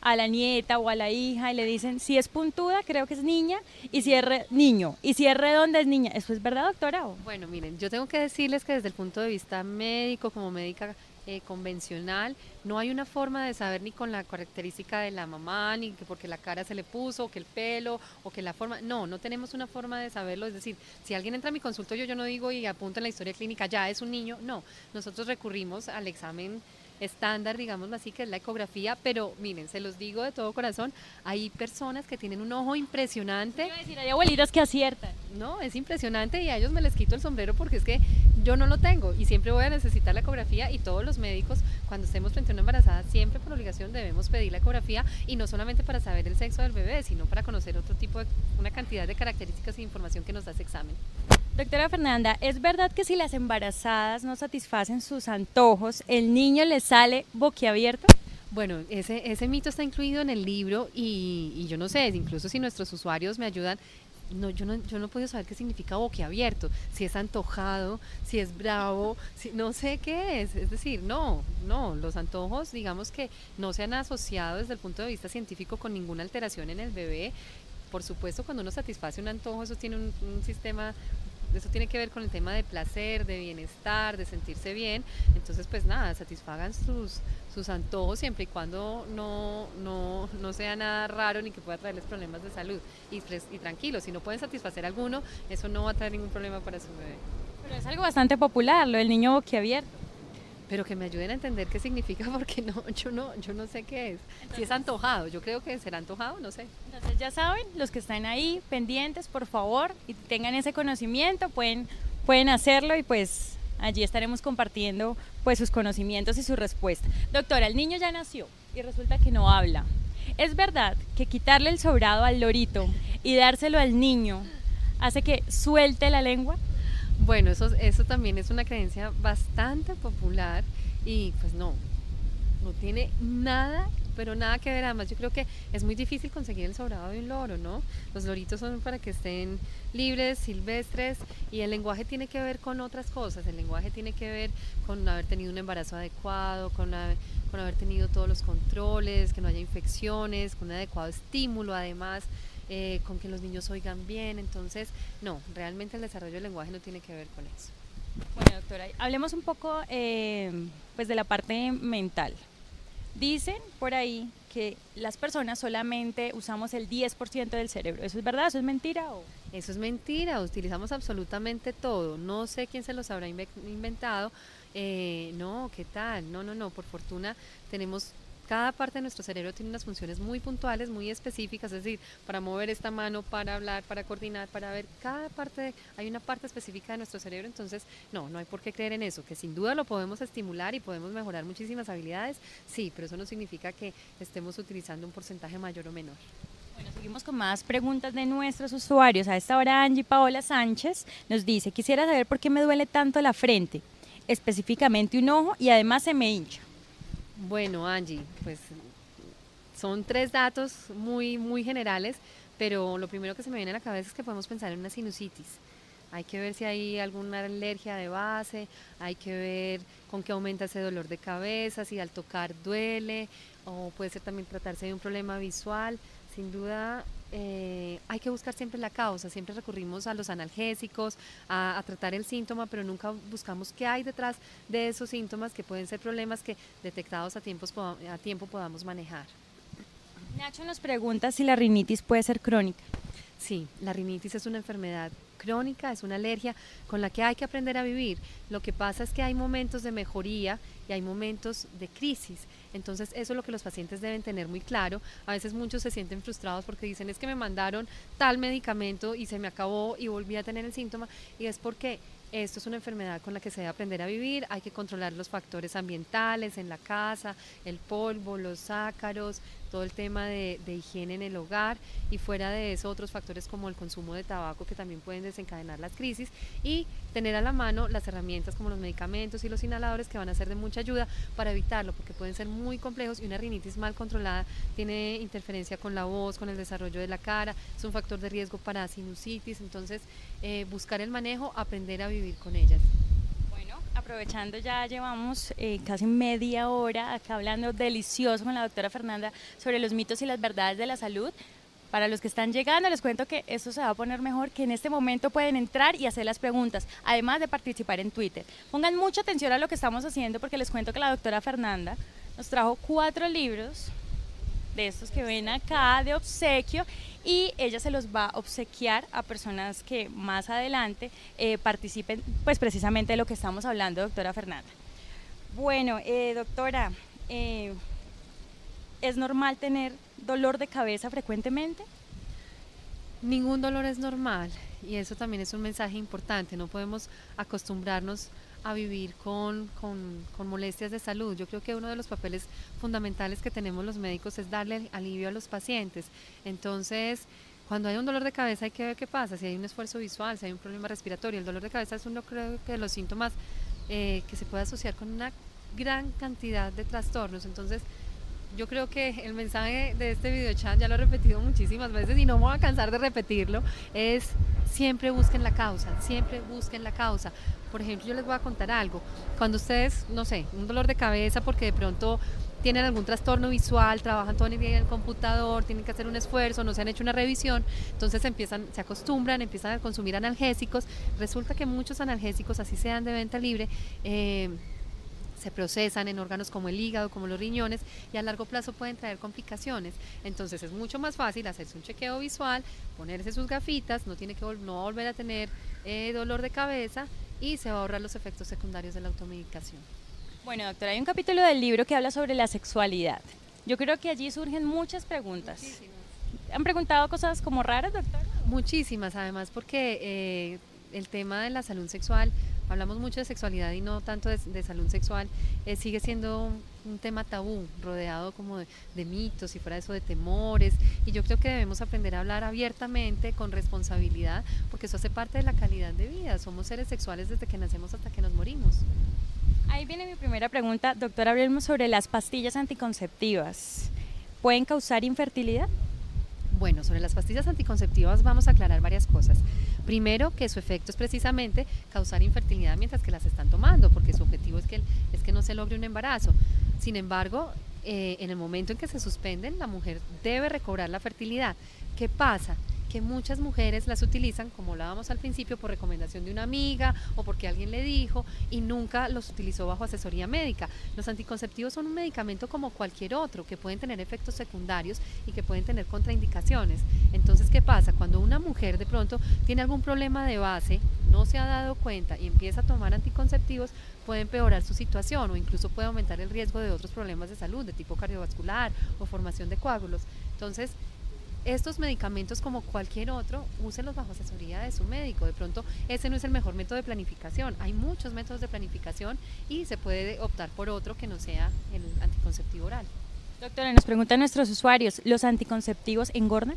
a la nieta o a la hija y le dicen, si es puntuda creo que es niña, y si es niño, y si es redonda es niña. ¿Eso es verdad, doctora? Bueno, miren, yo tengo que decirles que desde el punto de vista médico, como médica convencional, no hay una forma de saber ni con la característica de la mamá, ni que porque la cara se le puso, o que el pelo, o que la forma, no tenemos una forma de saberlo. Es decir, si alguien entra a mi consultorio, yo no digo y apunto en la historia clínica, ya es un niño, no, nosotros recurrimos al examen estándar, digámoslo así, que es la ecografía, pero miren, se los digo de todo corazón, hay personas que tienen un ojo impresionante. Iba a decir, hay abuelitas que aciertan. No, es impresionante, y a ellos me les quito el sombrero, porque es que yo no lo tengo y siempre voy a necesitar la ecografía, y todos los médicos cuando estemos frente a una embarazada siempre por obligación debemos pedir la ecografía, y no solamente para saber el sexo del bebé, sino para conocer una cantidad de características e información que nos da ese examen. Doctora Fernanda, ¿es verdad que si las embarazadas no satisfacen sus antojos, el niño les sale boquiabierto? Bueno, ese mito está incluido en el libro, y yo no sé, incluso si nuestros usuarios me ayudan, No, yo no he podido saber qué significa boquiabierto, si es antojado, si es bravo, si, no sé qué es decir, no, los antojos, digamos que no se han asociado desde el punto de vista científico con ninguna alteración en el bebé. Por supuesto, cuando uno satisface un antojo, eso tiene un sistema, eso tiene que ver con el tema de placer, de bienestar, de sentirse bien. Entonces, pues nada, satisfagan sus antojos siempre y cuando no sea nada raro ni que pueda traerles problemas de salud. Y tranquilo, si no pueden satisfacer alguno, eso no va a traer ningún problema para su bebé. Pero es algo bastante popular, lo del niño boquiabierto. Pero que me ayuden a entender qué significa, porque yo no sé qué es. Entonces, si es antojado, yo creo que será antojado, no sé. Entonces ya saben, los que están ahí pendientes, por favor, y tengan ese conocimiento, pueden hacerlo y pues allí estaremos compartiendo pues sus conocimientos y su respuesta. Doctora, el niño ya nació y resulta que no habla. ¿Es verdad que quitarle el sobrado al lorito y dárselo al niño hace que suelte la lengua? Bueno, eso también es una creencia bastante popular y pues no tiene nada, pero nada que ver. Además, yo creo que es muy difícil conseguir el sobrado de un loro, ¿no? Los loritos son para que estén libres, silvestres, y el lenguaje tiene que ver con otras cosas. El lenguaje tiene que ver con haber tenido un embarazo adecuado, con haber tenido todos los controles, que no haya infecciones, con un adecuado estímulo además. Con que los niños oigan bien. Entonces, no, realmente el desarrollo del lenguaje no tiene que ver con eso. Bueno, doctora, hablemos un poco pues de la parte mental. Dicen por ahí que las personas solamente usamos el 10% del cerebro. ¿Eso es verdad? ¿Eso es mentira? Eso es mentira, utilizamos absolutamente todo. No sé quién se los habrá inventado. No, ¿qué tal? No, por fortuna tenemos... Cada parte de nuestro cerebro tiene unas funciones muy puntuales, muy específicas, es decir, para mover esta mano, para hablar, para coordinar, para ver, hay una parte específica de nuestro cerebro. Entonces no hay por qué creer en eso, que sin duda lo podemos estimular y podemos mejorar muchísimas habilidades, sí, pero eso no significa que estemos utilizando un porcentaje mayor o menor. Bueno, seguimos con más preguntas de nuestros usuarios. A esta hora Angie Paola Sánchez nos dice: quisiera saber por qué me duele tanto la frente, específicamente un ojo, y además se me hincha. Bueno, Angie, pues son 3 datos muy generales, pero lo primero que se me viene a la cabeza es que podemos pensar en una sinusitis. Hay que ver si hay alguna alergia de base, hay que ver con qué aumenta ese dolor de cabeza, si al tocar duele, o puede ser también tratarse de un problema visual. Sin duda hay que buscar siempre la causa, siempre recurrimos a los analgésicos, a tratar el síntoma, pero nunca buscamos qué hay detrás de esos síntomas, que pueden ser problemas que detectados a tiempo podamos manejar. Nacho nos pregunta si la rinitis puede ser crónica. Sí, la rinitis es una enfermedad crónica, es una alergia con la que hay que aprender a vivir. Lo que pasa es que hay momentos de mejoría y hay momentos de crisis. Entonces eso es lo que los pacientes deben tener muy claro. A veces muchos se sienten frustrados porque dicen: es que me mandaron tal medicamento y se me acabó y volví a tener el síntoma, y es porque esto es una enfermedad con la que se debe aprender a vivir. Hay que controlar los factores ambientales en la casa, el polvo, los ácaros, todo el tema de higiene en el hogar, y fuera de eso otros factores como el consumo de tabaco, que también pueden desencadenar las crisis, y tener a la mano las herramientas como los medicamentos y los inhaladores, que van a ser de mucha ayuda para evitarlo, porque pueden ser muy complejos, y una rinitis mal controlada tiene interferencia con la voz, con el desarrollo de la cara, es un factor de riesgo para sinusitis. Entonces buscar el manejo, aprender a vivir con ellas. Bueno, aprovechando, ya llevamos casi media hora acá hablando delicioso con la doctora Fernanda sobre los mitos y las verdades de la salud. Para los que están llegando, les cuento que esto se va a poner mejor, que en este momento pueden entrar y hacer las preguntas, además de participar en Twitter. Pongan mucha atención a lo que estamos haciendo, porque les cuento que la doctora Fernanda nos trajo 4 libros de estos que ven acá de obsequio, y ella se los va a obsequiar a personas que más adelante participen pues precisamente de lo que estamos hablando, doctora Fernanda. Bueno, doctora, ¿es normal tener dolor de cabeza frecuentemente? Ningún dolor es normal, y eso también es un mensaje importante. No podemos acostumbrarnos a vivir con molestias de salud. Yo creo que uno de los papeles fundamentales que tenemos los médicos es darle alivio a los pacientes. Entonces, cuando hay un dolor de cabeza hay que ver qué pasa, si hay un esfuerzo visual, si hay un problema respiratorio. El dolor de cabeza es uno, creo que, de los síntomas que se puede asociar con una gran cantidad de trastornos. Entonces, yo creo que el mensaje de este video chat, ya lo he repetido muchísimas veces y no me voy a cansar de repetirlo, es siempre busquen la causa, siempre busquen la causa. Por ejemplo, yo les voy a contar algo. Cuando ustedes, no sé, un dolor de cabeza porque de pronto tienen algún trastorno visual, trabajan todo el día en el computador, tienen que hacer un esfuerzo, no se han hecho una revisión, entonces se acostumbran, empiezan a consumir analgésicos. Resulta que muchos analgésicos, así sean de venta libre, se procesan en órganos como el hígado, como los riñones, y a largo plazo pueden traer complicaciones. Entonces es mucho más fácil hacerse un chequeo visual, ponerse sus gafitas, no tiene que no volver a tener dolor de cabeza y se va a ahorrar los efectos secundarios de la automedicación. Bueno, doctora, hay un capítulo del libro que habla sobre la sexualidad. Yo creo que allí surgen muchas preguntas. Muchísimas. ¿Han preguntado cosas como raras, doctora? Muchísimas, además, porque el tema de la salud sexual, hablamos mucho de sexualidad y no tanto de salud sexual, sigue siendo un tema tabú, rodeado como de mitos y fuera de eso de temores, y yo creo que debemos aprender a hablar abiertamente, con responsabilidad, porque eso hace parte de la calidad de vida. Somos seres sexuales desde que nacemos hasta que nos morimos. Ahí viene mi primera pregunta, doctora, hablemos sobre las pastillas anticonceptivas. ¿Pueden causar infertilidad? Bueno, sobre las pastillas anticonceptivas vamos a aclarar varias cosas. Primero, que su efecto es precisamente causar infertilidad mientras que las están tomando, porque su objetivo es que no se logre un embarazo. Sin embargo, en el momento en que se suspenden, la mujer debe recobrar la fertilidad. ¿Qué pasa? Que muchas mujeres las utilizan, como hablábamos al principio, por recomendación de una amiga o porque alguien le dijo, y nunca los utilizó bajo asesoría médica. Los anticonceptivos son un medicamento como cualquier otro, que pueden tener efectos secundarios y que pueden tener contraindicaciones. Entonces, ¿qué pasa? Cuando una mujer de pronto tiene algún problema de base, no se ha dado cuenta y empieza a tomar anticonceptivos, puede empeorar su situación o incluso puede aumentar el riesgo de otros problemas de salud, de tipo cardiovascular o formación de coágulos. Entonces, estos medicamentos, como cualquier otro, úsenlos bajo asesoría de su médico. De pronto ese no es el mejor método de planificación, hay muchos métodos de planificación y se puede optar por otro que no sea el anticonceptivo oral. Doctora, nos preguntan nuestros usuarios, ¿los anticonceptivos engordan?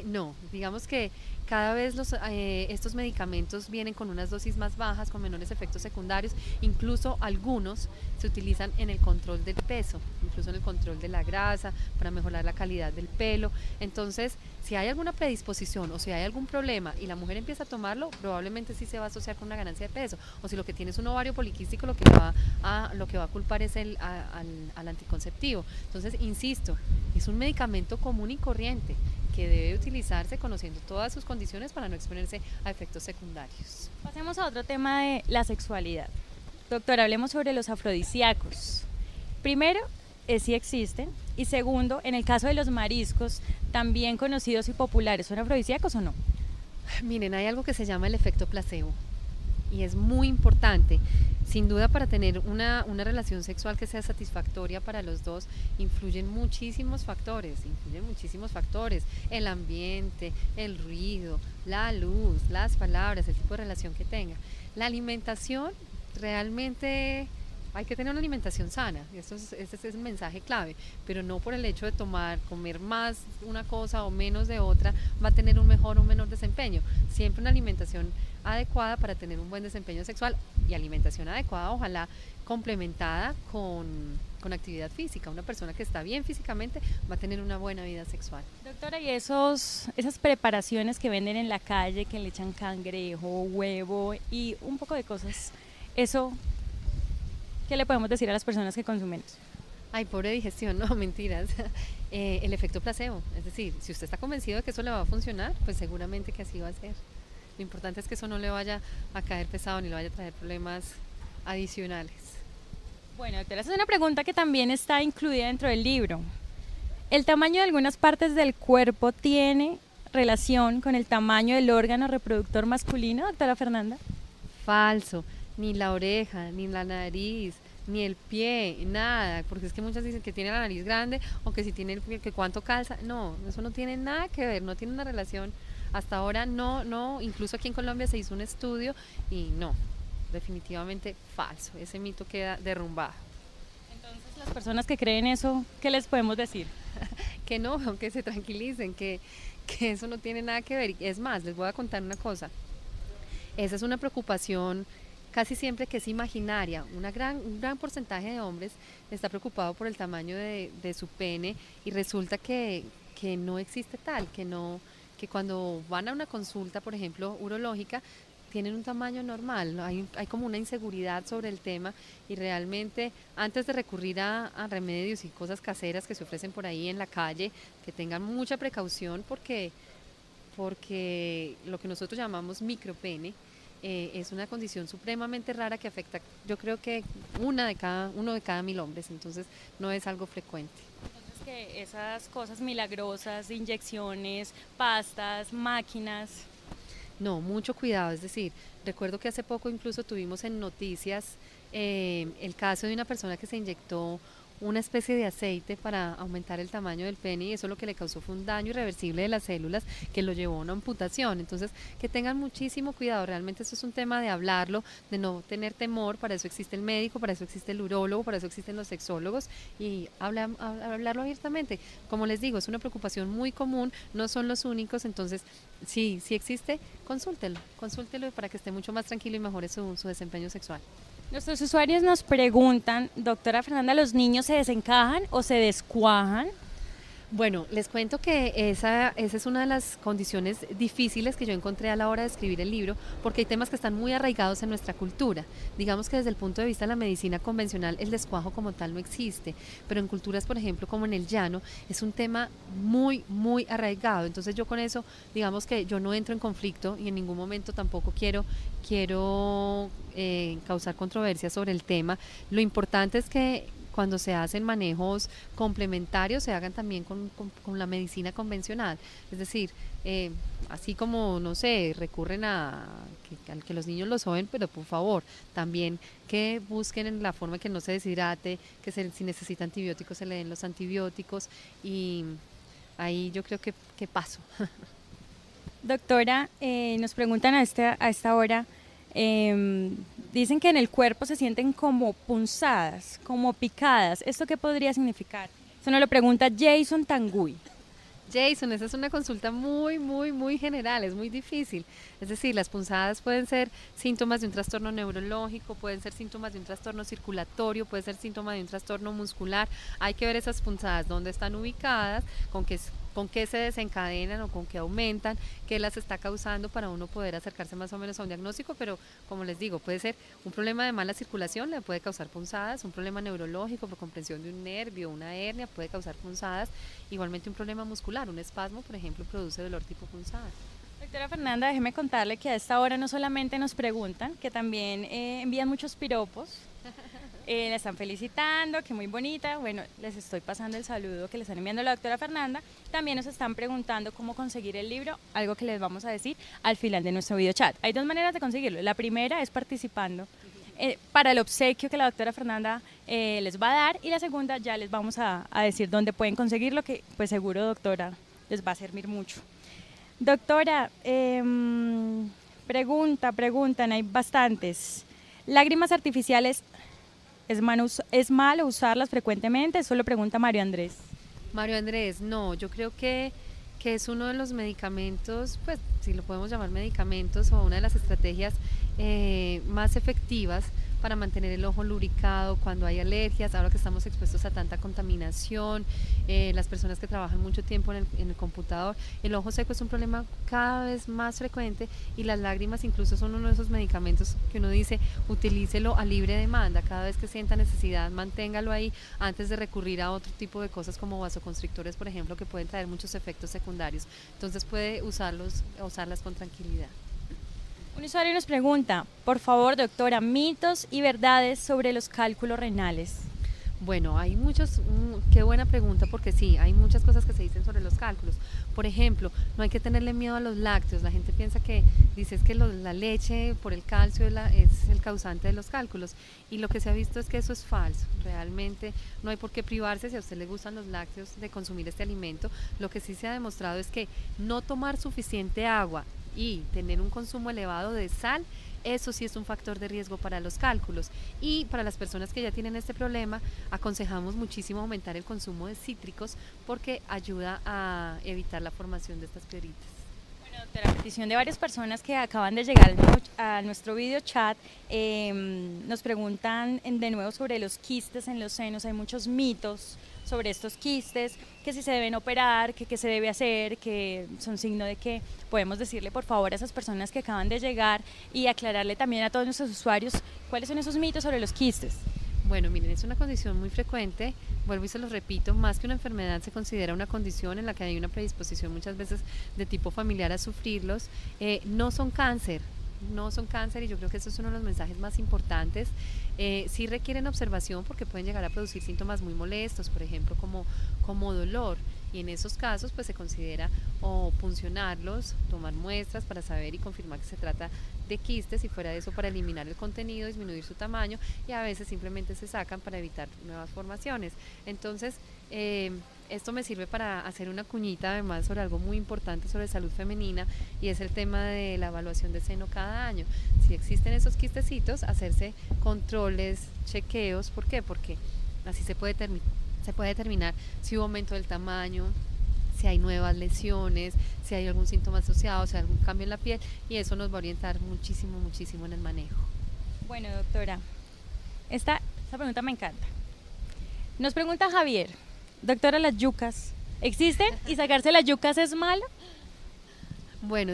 No, digamos que cada vez estos medicamentos vienen con unas dosis más bajas, con menores efectos secundarios, incluso algunos se utilizan en el control del peso, incluso en el control de la grasa, para mejorar la calidad del pelo. Entonces, si hay alguna predisposición o si hay algún problema y la mujer empieza a tomarlo, probablemente sí se va a asociar con una ganancia de peso, o si lo que tiene es un ovario poliquístico, lo que va a culpar es al anticonceptivo. Entonces, insisto, es un medicamento común y corriente que debe utilizarse conociendo todas sus condiciones para no exponerse a efectos secundarios. Pasemos a otro tema de la sexualidad. Doctora, hablemos sobre los afrodisíacos. Primero, si existen, y segundo, en el caso de los mariscos, también conocidos y populares, ¿son afrodisíacos o no? Miren, hay algo que se llama el efecto placebo y es muy importante. Sin duda, para tener una relación sexual que sea satisfactoria para los dos, influyen muchísimos factores, el ambiente, el ruido, la luz, las palabras, el tipo de relación que tenga. La alimentación, realmente hay que tener una alimentación sana, ese es el mensaje clave, pero no por el hecho de comer más una cosa o menos de otra, va a tener un mejor o un menor desempeño. Siempre una alimentación adecuada para tener un buen desempeño sexual, y alimentación adecuada, ojalá complementada con actividad física. Una persona que está bien físicamente va a tener una buena vida sexual. Doctora, y esas preparaciones que venden en la calle, que le echan cangrejo, huevo y un poco de cosas, eso, ¿qué le podemos decir a las personas que consumen eso? Ay, pobre digestión, no, mentiras. El efecto placebo, es decir, si usted está convencido de que eso le va a funcionar, pues seguramente que así va a ser. Lo importante es que eso no le vaya a caer pesado ni le vaya a traer problemas adicionales. Bueno, doctora, esa es una pregunta que también está incluida dentro del libro. ¿El tamaño de algunas partes del cuerpo tiene relación con el tamaño del órgano reproductor masculino, doctora Fernanda? Falso, ni la oreja, ni la nariz, ni el pie, nada, porque es que muchas dicen que tiene la nariz grande o que si tiene el pie, que cuánto calza. No, eso no tiene nada que ver, no tiene una relación. Hasta ahora no, incluso aquí en Colombia se hizo un estudio y no, definitivamente falso, ese mito queda derrumbado. Entonces, las personas que creen eso, ¿qué les podemos decir? Que no, que se tranquilicen, que eso no tiene nada que ver. Es más, les voy a contar una cosa, esa es una preocupación casi siempre que es imaginaria. Un gran porcentaje de hombres está preocupado por el tamaño de su pene y resulta que no existe tal, que cuando van a una consulta, por ejemplo, urológica, tienen un tamaño normal, hay como una inseguridad sobre el tema y realmente antes de recurrir a remedios y cosas caseras que se ofrecen por ahí en la calle, que tengan mucha precaución porque lo que nosotros llamamos micropene es una condición supremamente rara que afecta, yo creo que uno de cada 1000 hombres, entonces no es algo frecuente. Entonces que esas cosas milagrosas, inyecciones, pastas, máquinas. No, mucho cuidado, es decir, recuerdo que hace poco incluso tuvimos en noticias el caso de una persona que se inyectó una especie de aceite para aumentar el tamaño del pene y eso lo que le causó fue un daño irreversible de las células que lo llevó a una amputación. Entonces, que tengan muchísimo cuidado, realmente esto es un tema de hablarlo, de no tener temor, para eso existe el médico, para eso existe el urólogo, para eso existen los sexólogos y hablarlo abiertamente. Como les digo, es una preocupación muy común, no son los únicos, entonces, si existe, consúltelo para que esté mucho más tranquilo y mejore su desempeño sexual. Nuestros usuarios nos preguntan, doctora Fernanda, ¿los niños se desencajan o se descuajan? Bueno, les cuento que esa es una de las condiciones difíciles que yo encontré a la hora de escribir el libro, porque hay temas que están muy arraigados en nuestra cultura. Digamos que desde el punto de vista de la medicina convencional, el descuajo como tal no existe, pero en culturas, por ejemplo, como en el llano, es un tema muy, muy arraigado. Entonces yo con eso, digamos que yo no entro en conflicto y en ningún momento tampoco quiero causar controversia sobre el tema. Lo importante es que cuando se hacen manejos complementarios se hagan también con la medicina convencional, es decir, así como, no sé, recurren a que los niños lo soben, pero por favor, también que busquen en la forma que no se deshidrate, si necesita antibióticos se le den los antibióticos y ahí yo creo que paso. Doctora, nos preguntan a esta hora, dicen que en el cuerpo se sienten como punzadas, como picadas. ¿Esto qué podría significar? Eso nos lo pregunta Jason Tanguy. Jason, esa es una consulta muy, muy, muy general, es muy difícil. Es decir, las punzadas pueden ser síntomas de un trastorno neurológico, pueden ser síntomas de un trastorno circulatorio, puede ser síntoma de un trastorno muscular. Hay que ver esas punzadas, dónde están ubicadas, con qué se desencadenan o con qué aumentan, qué las está causando para uno poder acercarse más o menos a un diagnóstico, pero como les digo, puede ser un problema de mala circulación, le puede causar punzadas, un problema neurológico por comprensión de un nervio, una hernia, puede causar punzadas, igualmente un problema muscular, un espasmo, por ejemplo, produce dolor tipo punzada. Doctora Fernanda, déjeme contarle que a esta hora no solamente nos preguntan, que también envían muchos piropos. La están felicitando, que muy bonita. Bueno, les estoy pasando el saludo que le están enviando a la doctora Fernanda. También nos están preguntando cómo conseguir el libro, algo que les vamos a decir al final de nuestro video chat. Hay dos maneras de conseguirlo. La primera es participando para el obsequio que la doctora Fernanda les va a dar, y la segunda ya les vamos a decir dónde pueden conseguirlo, que pues seguro, doctora, les va a servir mucho. Doctora, preguntan, hay bastantes. Lágrimas artificiales, ¿es malo usarlas frecuentemente? Eso lo pregunta Mario Andrés. Mario Andrés, no, yo creo que es uno de los medicamentos, pues si lo podemos llamar medicamentos, o una de las estrategias más efectivas para mantener el ojo lubricado cuando hay alergias, ahora que estamos expuestos a tanta contaminación, las personas que trabajan mucho tiempo en el computador, el ojo seco es un problema cada vez más frecuente y las lágrimas incluso son uno de esos medicamentos que uno dice, utilícelo a libre demanda, cada vez que sienta necesidad, manténgalo ahí antes de recurrir a otro tipo de cosas como vasoconstrictores, por ejemplo, que pueden traer muchos efectos secundarios, entonces puede usarlas con tranquilidad. Un usuario nos pregunta, por favor, doctora, mitos y verdades sobre los cálculos renales. Bueno, hay muchos, qué buena pregunta, porque sí, hay muchas cosas que se dicen sobre los cálculos. Por ejemplo, no hay que tenerle miedo a los lácteos. La gente piensa dice que la leche por el calcio es el causante de los cálculos. Y lo que se ha visto es que eso es falso. Realmente no hay por qué privarse, si a usted le gustan los lácteos, de consumir este alimento. Lo que sí se ha demostrado es que no tomar suficiente agua y tener un consumo elevado de sal, eso sí es un factor de riesgo para los cálculos. Y para las personas que ya tienen este problema, aconsejamos muchísimo aumentar el consumo de cítricos porque ayuda a evitar la formación de estas piedritas. Bueno, doctora, a petición de varias personas que acaban de llegar a nuestro video chat, nos preguntan de nuevo sobre los quistes en los senos. Hay muchos mitos sobre estos quistes, que si se deben operar, que qué se debe hacer, que son signo de que podemos decirle por favor a esas personas que acaban de llegar y aclararle también a todos nuestros usuarios cuáles son esos mitos sobre los quistes. Bueno, miren, es una condición muy frecuente, vuelvo y se los repito, más que una enfermedad se considera una condición en la que hay una predisposición muchas veces de tipo familiar a sufrirlos. No son cáncer, no son cáncer y yo creo que eso es uno de los mensajes más importantes. Sí requieren observación porque pueden llegar a producir síntomas muy molestos, por ejemplo, como dolor. Y en esos casos pues se considera o puncionarlos, tomar muestras para saber y confirmar que se trata de quistes y fuera de eso para eliminar el contenido, disminuir su tamaño y a veces simplemente se sacan para evitar nuevas formaciones. Entonces esto me sirve para hacer una cuñita además sobre algo muy importante sobre salud femenina y es el tema de la evaluación de seno cada año. Si existen esos quistecitos, hacerse controles, chequeos, ¿por qué? Porque así se puede determinar si hubo aumento del tamaño, si hay nuevas lesiones, si hay algún síntoma asociado, si hay algún cambio en la piel y eso nos va a orientar muchísimo, muchísimo en el manejo. Bueno, doctora, esta pregunta me encanta. Nos pregunta Javier, doctora, ¿las yucas existen y sacarse las yucas es malo? Bueno,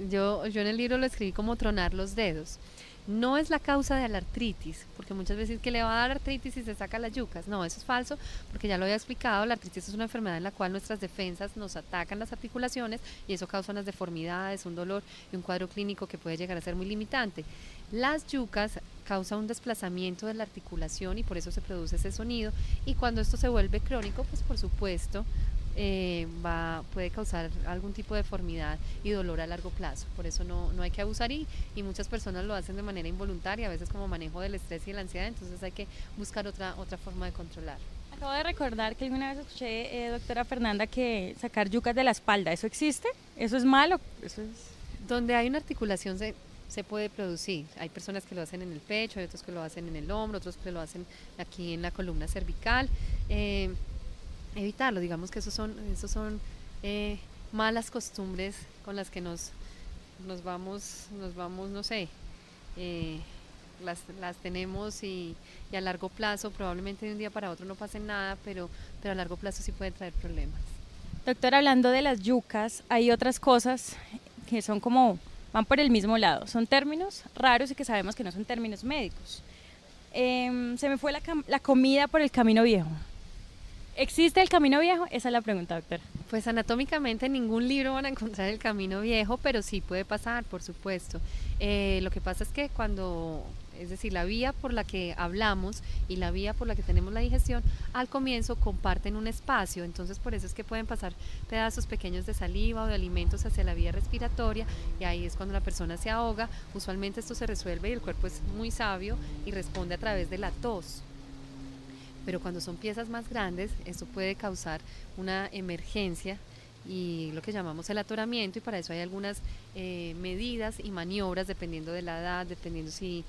yo en el libro lo escribí como tronar los dedos. No es la causa de la artritis, porque muchas veces que le va a dar artritis y se saca las yucas. No, eso es falso, porque ya lo había explicado, la artritis es una enfermedad en la cual nuestras defensas nos atacan las articulaciones y eso causa unas deformidades, un dolor y un cuadro clínico que puede llegar a ser muy limitante. Las yucas causan un desplazamiento de la articulación y por eso se produce ese sonido y cuando esto se vuelve crónico, pues por supuesto puede causar algún tipo de deformidad y dolor a largo plazo. Por eso no hay que abusar y muchas personas lo hacen de manera involuntaria, a veces como manejo del estrés y la ansiedad, entonces hay que buscar otra forma de controlar. Acabo de recordar que alguna vez escuché, doctora Fernanda, que sacar yucas de la espalda, ¿eso existe? ¿Eso es malo? ¿Eso es... Donde hay una articulación se puede producir. Hay personas que lo hacen en el pecho, hay otros que lo hacen en el hombro, otros que lo hacen aquí en la columna cervical. Evitarlo, digamos que esos son malas costumbres con las que nos vamos, no sé, las tenemos y a largo plazo, probablemente de un día para otro no pase nada, pero a largo plazo sí puede traer problemas. Doctora, hablando de las yucas, hay otras cosas que son como, van por el mismo lado, son términos raros y que sabemos que no son términos médicos. Se me fue la comida por el camino viejo. ¿Existe el camino viejo? Esa es la pregunta, doctora. Pues anatómicamente en ningún libro van a encontrar el camino viejo, pero sí puede pasar, por supuesto. Lo que pasa es que es decir, la vía por la que hablamos y la vía por la que tenemos la digestión, al comienzo comparten un espacio, entonces por eso es que pueden pasar pedazos pequeños de saliva o de alimentos hacia la vía respiratoria y ahí es cuando la persona se ahoga. Usualmente esto se resuelve y el cuerpo es muy sabio y responde a través de la tos. Pero cuando son piezas más grandes, esto puede causar una emergencia y lo que llamamos el atoramiento y para eso hay algunas medidas y maniobras dependiendo de la edad, dependiendo si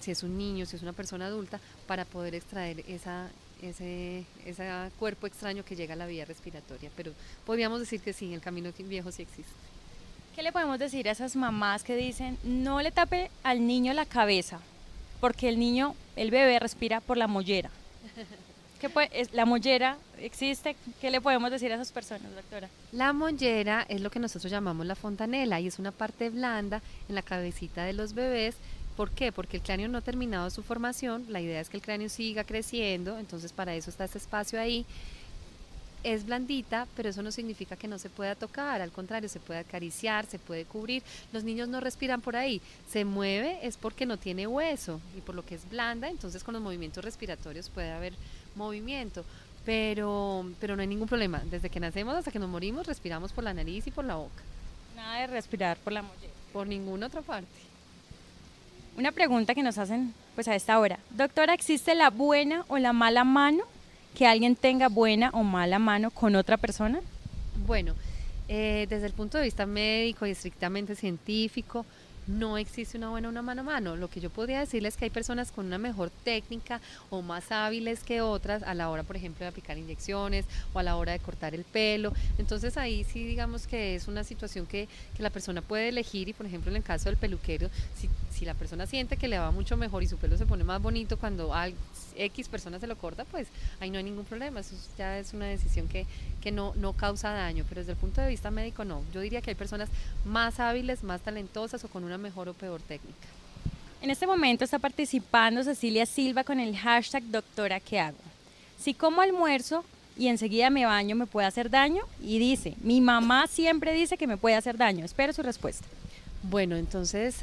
es un niño, si es una persona adulta, para poder extraer ese cuerpo extraño que llega a la vía respiratoria. Pero podríamos decir que sí, el camino viejo sí existe. ¿Qué le podemos decir a esas mamás que dicen no le tape al niño la cabeza porque el bebé respira por la mollera? ¿La mollera existe? ¿Qué le podemos decir a esas personas, doctora? La mollera es lo que nosotros llamamos la fontanela y es una parte blanda en la cabecita de los bebés. ¿Por qué? Porque el cráneo no ha terminado su formación, la idea es que el cráneo siga creciendo, entonces para eso está ese espacio ahí. Es blandita, pero eso no significa que no se pueda tocar, al contrario, se puede acariciar, se puede cubrir. Los niños no respiran por ahí, se mueve es porque no tiene hueso y por lo que es blanda, entonces con los movimientos respiratorios puede haber movimiento, pero no hay ningún problema. Desde que nacemos hasta que nos morimos respiramos por la nariz y por la boca. Nada de respirar por la mollera. Por ninguna otra parte. Una pregunta que nos hacen pues a esta hora. Doctora, ¿existe la buena o la mala mano? ¿Que alguien tenga buena o mala mano con otra persona? Bueno, desde el punto de vista médico y estrictamente científico, no existe una buena o una mano a mano. Lo que yo podría decirles es que hay personas con una mejor técnica o más hábiles que otras a la hora, por ejemplo, de aplicar inyecciones o a la hora de cortar el pelo. Entonces ahí sí digamos que es una situación que la persona puede elegir y, por ejemplo, en el caso del peluquero, si la persona siente que le va mucho mejor y su pelo se pone más bonito cuando X persona se lo corta, pues ahí no hay ningún problema. Eso ya es una decisión que no causa daño, pero desde el punto de vista médico no. Yo diría que hay personas más hábiles, más talentosas o con una mejor o peor técnica. En este momento está participando Cecilia Silva con el hashtag Doctora, ¿qué hago? Si como almuerzo y enseguida me baño, ¿me puede hacer daño? Y dice, mi mamá siempre dice que me puede hacer daño. Espero su respuesta. Bueno, entonces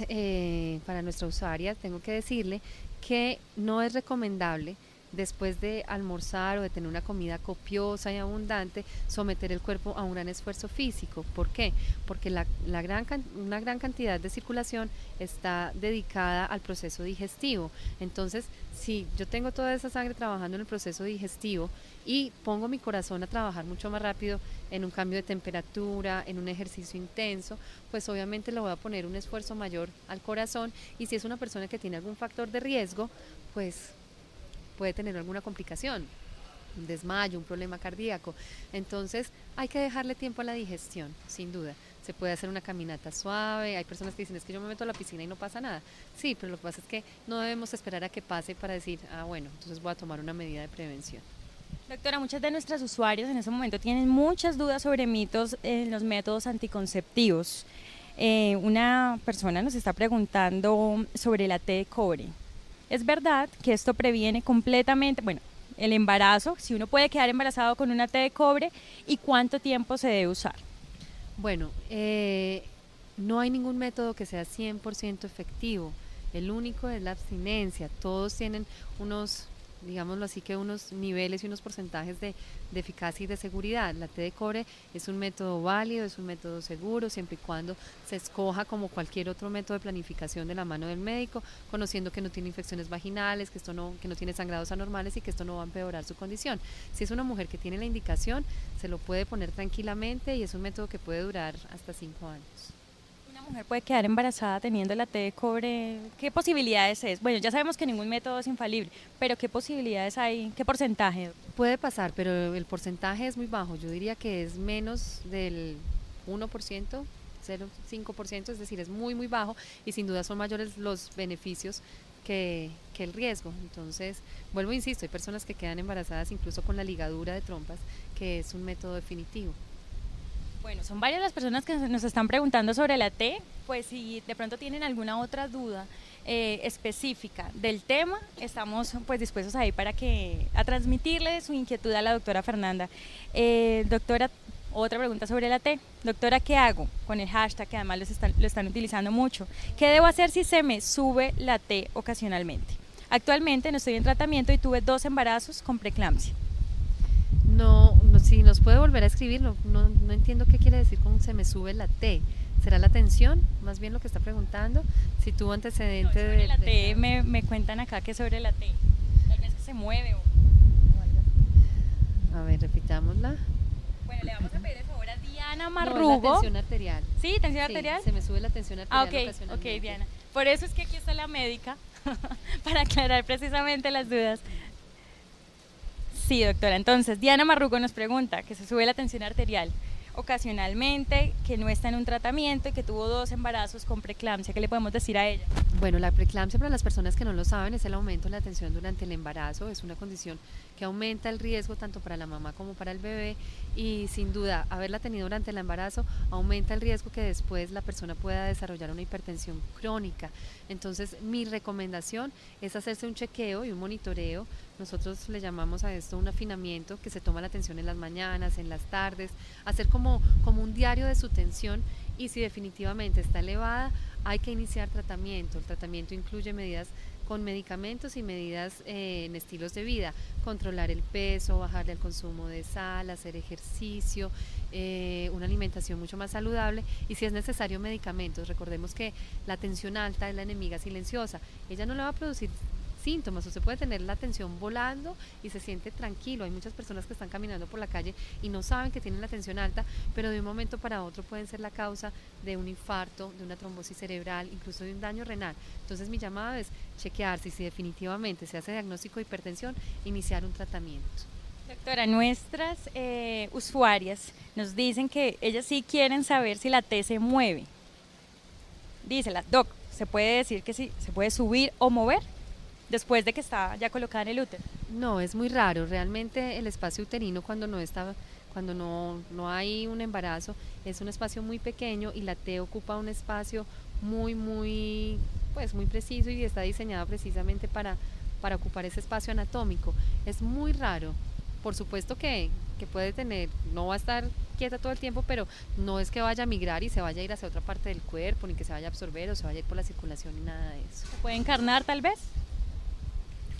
para nuestra usuaria tengo que decirle que no es recomendable después de almorzar o de tener una comida copiosa y abundante, someter el cuerpo a un gran esfuerzo físico. ¿Por qué? Porque una gran cantidad de circulación está dedicada al proceso digestivo. Entonces, si yo tengo toda esa sangre trabajando en el proceso digestivo y pongo mi corazón a trabajar mucho más rápido en un cambio de temperatura, en un ejercicio intenso, pues obviamente le voy a poner un esfuerzo mayor al corazón, y si es una persona que tiene algún factor de riesgo, pues puede tener alguna complicación, un desmayo, un problema cardíaco. Entonces hay que dejarle tiempo a la digestión, sin duda. Se puede hacer una caminata suave, hay personas que dicen, es que yo me meto a la piscina y no pasa nada. Sí, pero lo que pasa es que no debemos esperar a que pase para decir, bueno, entonces voy a tomar una medida de prevención. Doctora, muchas de nuestras usuarios en este momento tienen muchas dudas sobre mitos en los métodos anticonceptivos. Una persona nos está preguntando sobre la T de cobre. ¿Es verdad que esto previene completamente, el embarazo, si uno puede quedar embarazado con una T de cobre, y cuánto tiempo se debe usar? Bueno, no hay ningún método que sea 100% efectivo. El único es la abstinencia. Todos tienen unos, digámoslo así, que unos niveles y unos porcentajes de eficacia y de seguridad. La T de cobre es un método válido, es un método seguro, siempre y cuando se escoja como cualquier otro método de planificación de la mano del médico, conociendo que no tiene infecciones vaginales, que no tiene sangrados anormales y que esto no va a empeorar su condición. Si es una mujer que tiene la indicación, se lo puede poner tranquilamente, y es un método que puede durar hasta 5 años. Mujer puede quedar embarazada teniendo la T de cobre. ¿Qué posibilidades es? Bueno, ya sabemos que ningún método es infalible, pero ¿qué posibilidades hay? ¿Qué porcentaje? Puede pasar, pero el porcentaje es muy bajo. Yo diría que es menos del 1%, 0,5%, es decir, es muy, muy bajo, y sin duda son mayores los beneficios que el riesgo. Entonces, vuelvo, insisto, hay personas que quedan embarazadas incluso con la ligadura de trompas, que es un método definitivo. Bueno, son varias las personas que nos están preguntando sobre la T, pues si de pronto tienen alguna otra duda específica del tema, estamos pues dispuestos ahí a transmitirle su inquietud a la doctora Fernanda. Doctora, otra pregunta sobre la T. Doctora, ¿qué hago con el hashtag, que además lo están utilizando mucho? ¿Qué debo hacer si se me sube la T ocasionalmente? Actualmente no estoy en tratamiento y tuve 2 embarazos con preeclampsia. Si nos puede volver a escribir, no entiendo qué quiere decir con se me sube la T. ¿Será la tensión? Más bien lo que está preguntando. Si tuvo antecedente sobre la T, me cuentan acá que sobre la T. Tal vez que se mueve o algo. A ver, repitámosla. Bueno, le vamos a pedir el favor a Diana Marrugo. No, la tensión arterial. ¿Sí? ¿Tensión arterial? Se me sube la tensión arterial. Ok, Diana. Por eso es que aquí está la médica, para aclarar precisamente las dudas. Sí, doctora. Entonces, Diana Marrugo nos pregunta que se sube la tensión arterial ocasionalmente, que no está en un tratamiento y que tuvo 2 embarazos con preeclampsia. ¿Qué le podemos decir a ella? Bueno, la preeclampsia, para las personas que no lo saben, es el aumento de la tensión durante el embarazo. Es una condición que aumenta el riesgo tanto para la mamá como para el bebé, y sin duda haberla tenido durante el embarazo aumenta el riesgo que después la persona pueda desarrollar una hipertensión crónica. Entonces, mi recomendación es hacerse un chequeo y un monitoreo. Nosotros le llamamos a esto un afinamiento, que se toma la tensión en las mañanas, en las tardes, hacer como un diario de su tensión, y si definitivamente está elevada, hay que iniciar tratamiento. El tratamiento incluye medidas con medicamentos y medidas en estilos de vida: controlar el peso, bajarle el consumo de sal, hacer ejercicio, una alimentación mucho más saludable, y si es necesario medicamentos. Recordemos que la tensión alta es la enemiga silenciosa. Ella no le va a producir síntomas. Usted puede tener la tensión volando y se siente tranquilo. Hay muchas personas que están caminando por la calle y no saben que tienen la tensión alta, pero de un momento para otro pueden ser la causa de un infarto, de una trombosis cerebral, incluso de un daño renal. Entonces mi llamado es chequearse y si definitivamente se hace diagnóstico de hipertensión, iniciar un tratamiento. Doctora, nuestras usuarias nos dicen que ellas sí quieren saber si la T se mueve. Dísela, doc, ¿se puede decir que sí, se puede subir o mover después de que está ya colocada en el útero? No, es muy raro. Realmente el espacio uterino cuando no hay un embarazo, es un espacio muy pequeño y la T ocupa un espacio pues muy preciso y está diseñado precisamente para ocupar ese espacio anatómico. Es muy raro. Por supuesto que puede tener, no va a estar quieta todo el tiempo, pero no es que vaya a migrar y se vaya a ir hacia otra parte del cuerpo, ni que se vaya a absorber o se vaya a ir por la circulación, ni nada de eso. ¿Se puede encarnar tal vez?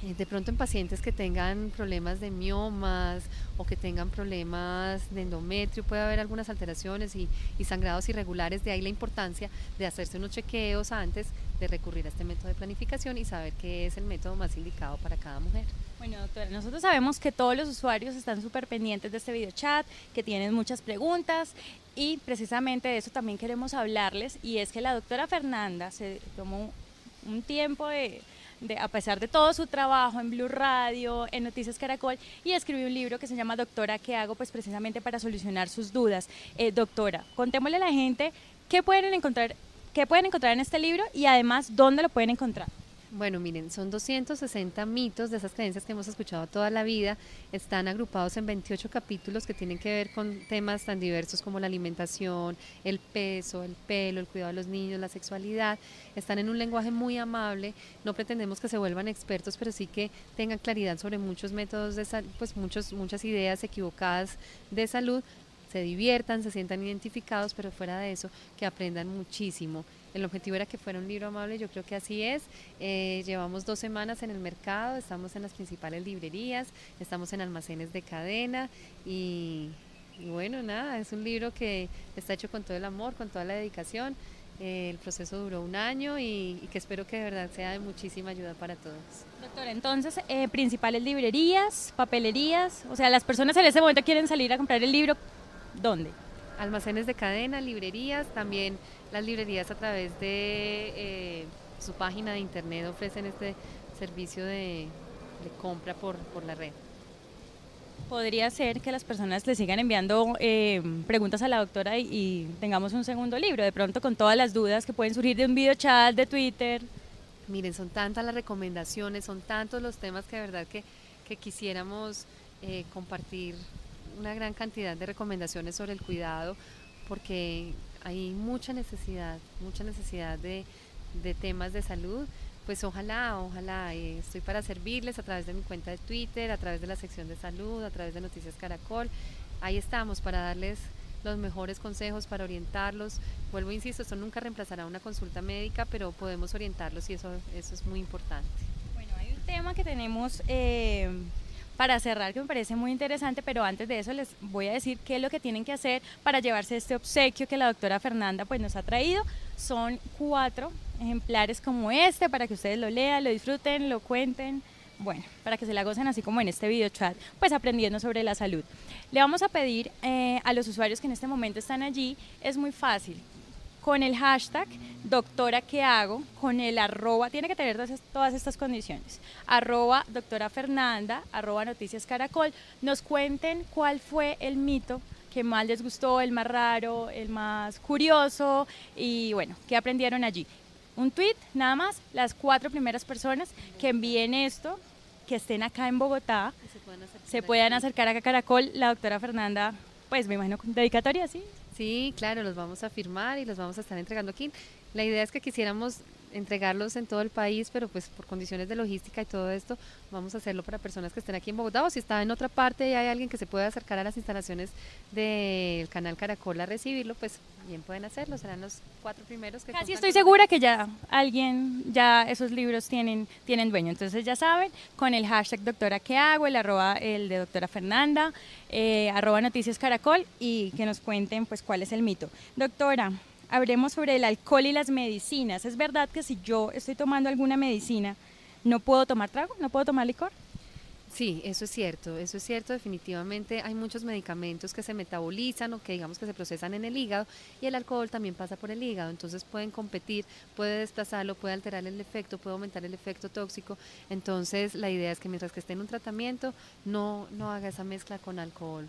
De pronto en pacientes que tengan problemas de miomas o que tengan problemas de endometrio puede haber algunas alteraciones y sangrados irregulares, de ahí la importancia de hacerse unos chequeos antes de recurrir a este método de planificación y saber qué es el método más indicado para cada mujer. Bueno, doctora, nosotros sabemos que todos los usuarios están súper pendientes de este video chat, que tienen muchas preguntas y precisamente de eso también queremos hablarles, y es que la doctora Fernanda se tomó un tiempo a pesar de todo su trabajo en Blue Radio, en Noticias Caracol, y escribió un libro que se llama Doctora, ¿qué hago? Pues precisamente para solucionar sus dudas. Doctora, contémosle a la gente qué pueden encontrar en este libro y además dónde lo pueden encontrar. Bueno, miren, son 260 mitos de esas creencias que hemos escuchado toda la vida, están agrupados en 28 capítulos que tienen que ver con temas tan diversos como la alimentación, el peso, el pelo, el cuidado de los niños, la sexualidad, están en un lenguaje muy amable, no pretendemos que se vuelvan expertos, pero sí que tengan claridad sobre muchos métodos de pues muchas ideas equivocadas de salud, se diviertan, se sientan identificados, pero fuera de eso, que aprendan muchísimo. El objetivo era que fuera un libro amable, yo creo que así es. Llevamos 2 semanas en el mercado, estamos en las principales librerías, estamos en almacenes de cadena y bueno, nada, es un libro que está hecho con todo el amor, con toda la dedicación. El proceso duró 1 año y que espero que de verdad sea de muchísima ayuda para todos. Doctora, entonces, principales librerías, papelerías, o sea, las personas en ese momento quieren salir a comprar el libro, ¿dónde? Almacenes de cadena, librerías, también las librerías a través de su página de internet ofrecen este servicio de compra por la red. Podría ser que las personas le sigan enviando preguntas a la doctora y tengamos un segundo libro, de pronto con todas las dudas que pueden surgir de un video chat, de Twitter. Miren, son tantas las recomendaciones, son tantos los temas que de verdad que quisiéramos compartir una gran cantidad de recomendaciones sobre el cuidado, porque hay mucha necesidad de temas de salud. Pues ojalá, estoy para servirles a través de mi cuenta de Twitter, a través de la sección de salud, a través de Noticias Caracol. Ahí estamos para darles los mejores consejos, para orientarlos. Vuelvo, insisto, esto nunca reemplazará una consulta médica, pero podemos orientarlos y eso es muy importante. Bueno, hay un tema que tenemos para cerrar que me parece muy interesante, pero antes de eso les voy a decir qué es lo que tienen que hacer para llevarse este obsequio que la doctora Fernanda pues nos ha traído. Son 4 ejemplares como este para que ustedes lo lean, lo disfruten, lo cuenten, bueno, para que se la gocen así como en este video chat, pues aprendiendo sobre la salud. Le vamos a pedir a los usuarios que en este momento están allí, es muy fácil, con el hashtag doctora qué hago, con el arroba, tiene que tener todas estas condiciones, arroba doctora Fernanda, arroba Noticias Caracol, nos cuenten cuál fue el mito que más les gustó, el más raro, el más curioso y bueno, qué aprendieron allí. Un tweet, nada más, las 4 primeras personas que envíen esto, que estén acá en Bogotá, se puedan acercar acá a Caracol, la doctora Fernanda, pues me imagino con dedicatoria, ¿sí? Sí, claro, los vamos a firmar y los vamos a estar entregando aquí. La idea es que quisiéramos entregarlos en todo el país, pero pues por condiciones de logística y todo esto, vamos a hacerlo para personas que estén aquí en Bogotá, o si está en otra parte y hay alguien que se pueda acercar a las instalaciones del canal Caracol a recibirlo, pues bien pueden hacerlo, serán los 4 primeros que... Casi estoy segura que ya esos libros tienen dueño, entonces ya saben, con el hashtag doctora qué hago, el arroba el de doctora Fernanda, arroba Noticias Caracol y que nos cuenten pues cuál es el mito. Doctora, hablemos sobre el alcohol y las medicinas. ¿Es verdad que si yo estoy tomando alguna medicina no puedo tomar trago, no puedo tomar licor. Sí, eso es cierto, definitivamente hay muchos medicamentos que se metabolizan o que digamos que se procesan en el hígado y el alcohol también pasa por el hígado, entonces pueden competir, puede desplazarlo, puede alterar el efecto, puede aumentar el efecto tóxico, entonces la idea es que mientras que esté en un tratamiento no haga esa mezcla con alcohol.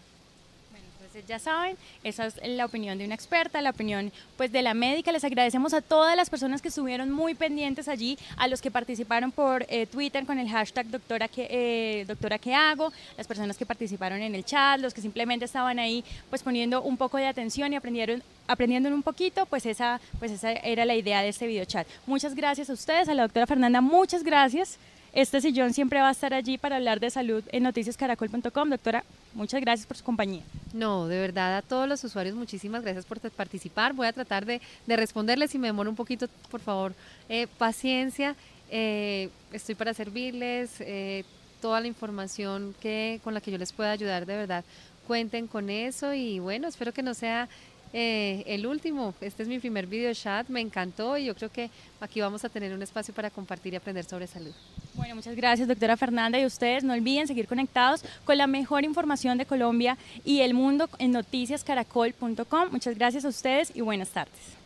Entonces ya saben, esa es la opinión de una experta, la opinión pues de la médica. Les agradecemos a todas las personas que estuvieron muy pendientes allí, a los que participaron por Twitter con el hashtag doctora que hago, las personas que participaron en el chat, los que simplemente estaban ahí pues poniendo un poco de atención y aprendiendo un poquito, pues esa era la idea de este video chat. Muchas gracias a ustedes, a la doctora Fernanda, muchas gracias. Este sillón siempre va a estar allí para hablar de salud en noticiascaracol.com. Doctora, muchas gracias por su compañía. No, de verdad a todos los usuarios muchísimas gracias por participar. Voy a tratar de responderles. Si me demoro un poquito, por favor, paciencia. Estoy para servirles. Toda la información con la que yo les pueda ayudar, de verdad, cuenten con eso. Y bueno, espero que no sea el último. Este es mi primer video chat, me encantó y yo creo que aquí vamos a tener un espacio para compartir y aprender sobre salud. Bueno, muchas gracias, doctora Fernanda, y ustedes no olviden seguir conectados con la mejor información de Colombia y el mundo en noticiascaracol.com. Muchas gracias a ustedes y buenas tardes.